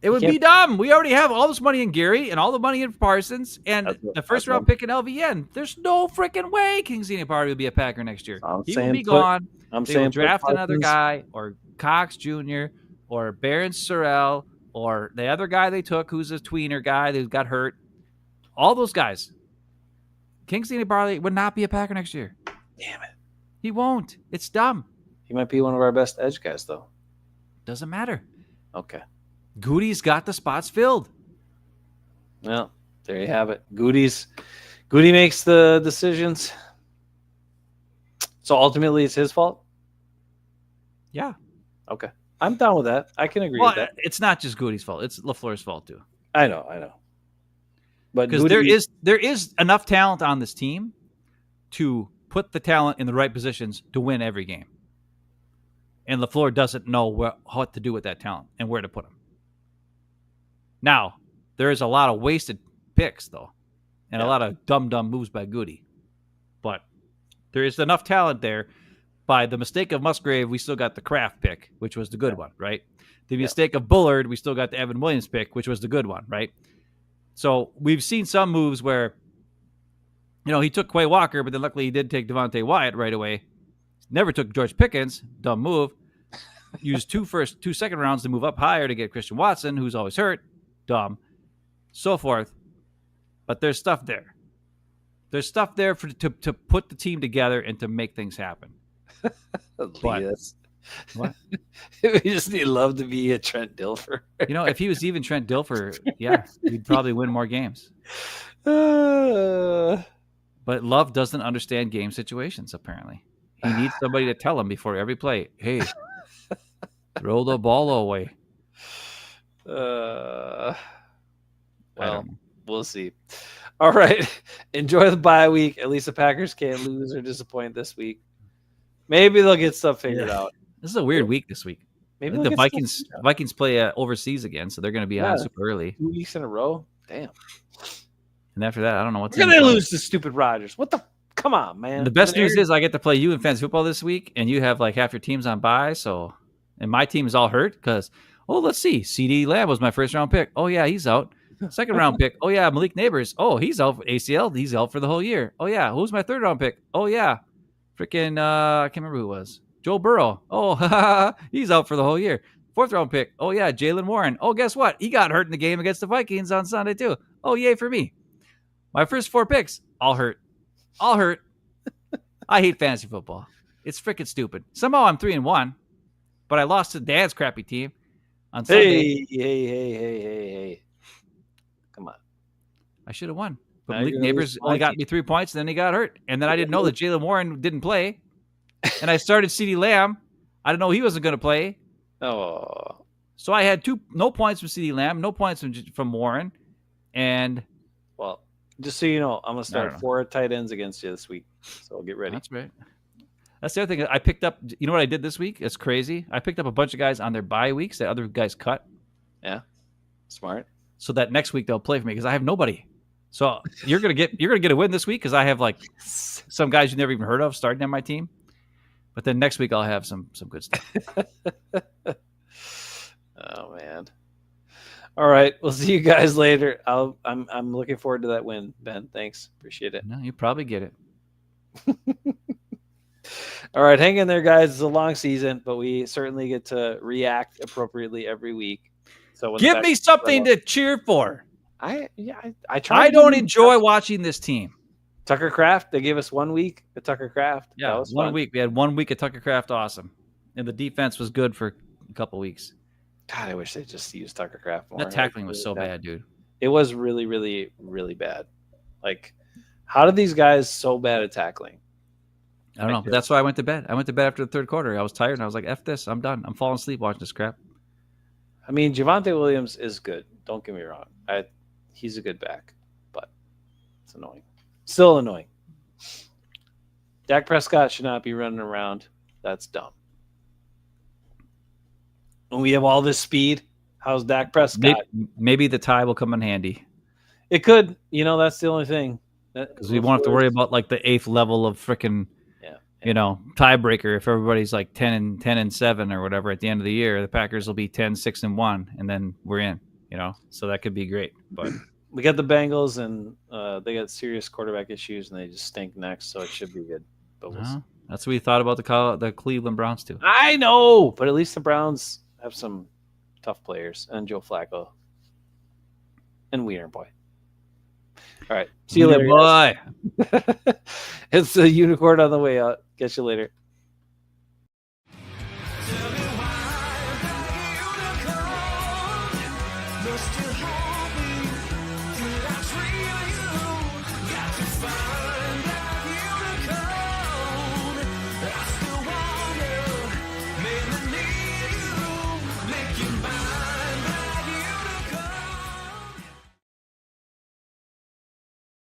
It would be dumb. We already have all this money in Gary and all the money in Parsons and the first round pick in LVN. There's no freaking way Kingsley Inigbare will be a Packer next year. He will be gone. They will draft another guy or Cox Jr. or Baron Sorrell or the other guy they took who's a tweener guy who got hurt. All those guys. Kingsley Inigbare would not be a Packer next year. Damn it. He won't. It's dumb. He might be one of our best edge guys, though. Doesn't matter. Okay. Goody's got the spots filled. Well, there you have it. Goody makes the decisions. So ultimately, it's his fault? Yeah. Okay. I'm down with that. I can agree Well, with that. it's not just Goody's fault. It's LaFleur's fault too. I know. But Because there is enough talent on this team to put the talent in the right positions to win every game. And LaFleur doesn't know what to do with that talent and where to put them. Now, there is a lot of wasted picks, though, and a lot of dumb moves by Goody. But there is enough talent there. By the mistake of Musgrave, we still got the Kraft pick, which was the good one, right? The mistake of Bullard, we still got the Evan Williams pick, which was the good one, right? So we've seen some moves where, he took Quay Walker, but then luckily he did take Devontae Wyatt right away. Never took George Pickens, dumb move. Used two second rounds to move up higher to get Christian Watson, who's always hurt, dumb, so forth. But there's stuff there. There's stuff there to put the team together and to make things happen. What? What? We just need Love to be a Trent Dilfer. If he was even Trent Dilfer, he'd probably win more games. Uh, But Love doesn't understand game situations, apparently. He needs somebody to tell him before every play, hey, throw the ball away. well, we'll see. All right. Enjoy the bye week. At least the Packers can't lose or disappoint this week. Maybe they'll get stuff figured out. This is a weird week this week. Maybe The Vikings play overseas again, so they're going to be on super early. 2 weeks in a row. Damn. And after that, I don't know what's They're going to lose to stupid Rodgers. What the? Come on, man. The best news is I get to play you in fantasy football this week, and you have like half your teams on bye. And my team is all hurt because, let's see. CD Lamb was my first round pick. Oh, yeah, he's out. Second round pick. Oh, yeah, Malik Neighbors. Oh, he's out for ACL. He's out for the whole year. Oh, yeah. Who's my third round pick? Oh, yeah. Freaking, I can't remember who it was. Joe Burrow. Oh, he's out for the whole year. Fourth round pick. Oh, yeah, Jalen Warren. Oh, guess what? He got hurt in the game against the Vikings on Sunday, too. Oh, yay for me. My first 4 picks, all hurt. All hurt. I hate fantasy football. It's freaking stupid. Somehow I'm 3-1, but I lost to Dad's crappy team on Sunday. Hey. Come on. I should have won. But Now Malik you're gonna Neighbors lose only my got me 3 points, and then he got hurt. And then I didn't know that Jalen Warren didn't play. And I started CeeDee Lamb. I didn't know he wasn't going to play. Oh. So I had no points from CeeDee Lamb, no points from Warren. And Well, just so you know, I'm going to I don't start know. 4 tight ends against you this week. So get ready. that's right. That's the other thing. I picked up. You know what I did this week? It's crazy. I picked up a bunch of guys on their bye weeks that other guys cut. Yeah, smart. So that next week they'll play for me because I have nobody. So you're gonna get a win this week because I have like some guys you never even heard of starting on my team. But then next week I'll have some good stuff. Oh man. All right, we'll see you guys later. I'm looking forward to that win, Ben. Thanks, appreciate it. No, you probably get it. All right, hang in there, guys. It's a long season, but we certainly get to react appropriately every week. So when Give me something to cheer for. I try. I don't enjoy watching this team. Tucker Craft. They gave us 1 week at Tucker Craft. Yeah, that was 1 fun. week. We had 1 week at Tucker Craft. Awesome, and the defense was good for a couple weeks. God, I wish they just used Tucker Craft more. That tackling was so bad, dude. It was really, really, really bad. Like, how did these guys so bad at tackling? I don't know, but that's why I went to bed. I went to bed after the third quarter. I was tired, and I was like, "F this, I'm done. I'm falling asleep watching this crap." I mean, Javonte Williams is good. Don't get me wrong. He's a good back, but it's annoying. Still annoying. Dak Prescott should not be running around. That's dumb. When we have all this speed, how's Dak Prescott? Maybe the tie will come in handy It could. That's the only thing. because we won't have to worry about like the 8th level of freaking, tiebreaker. If everybody's like 10-7 or whatever at the end of the year, the Packers will be 10-6-1, and then we're in. So that could be great. But we got the Bengals, and they got serious quarterback issues, and they just stink next, so it should be good. But we'll see. That's what we thought about the Cleveland Browns too. I know, but at least the Browns have some tough players, and Joe Flacco and Wiener Boy. All right, see you later, Boy. It's a unicorn on the way out. Catch you later.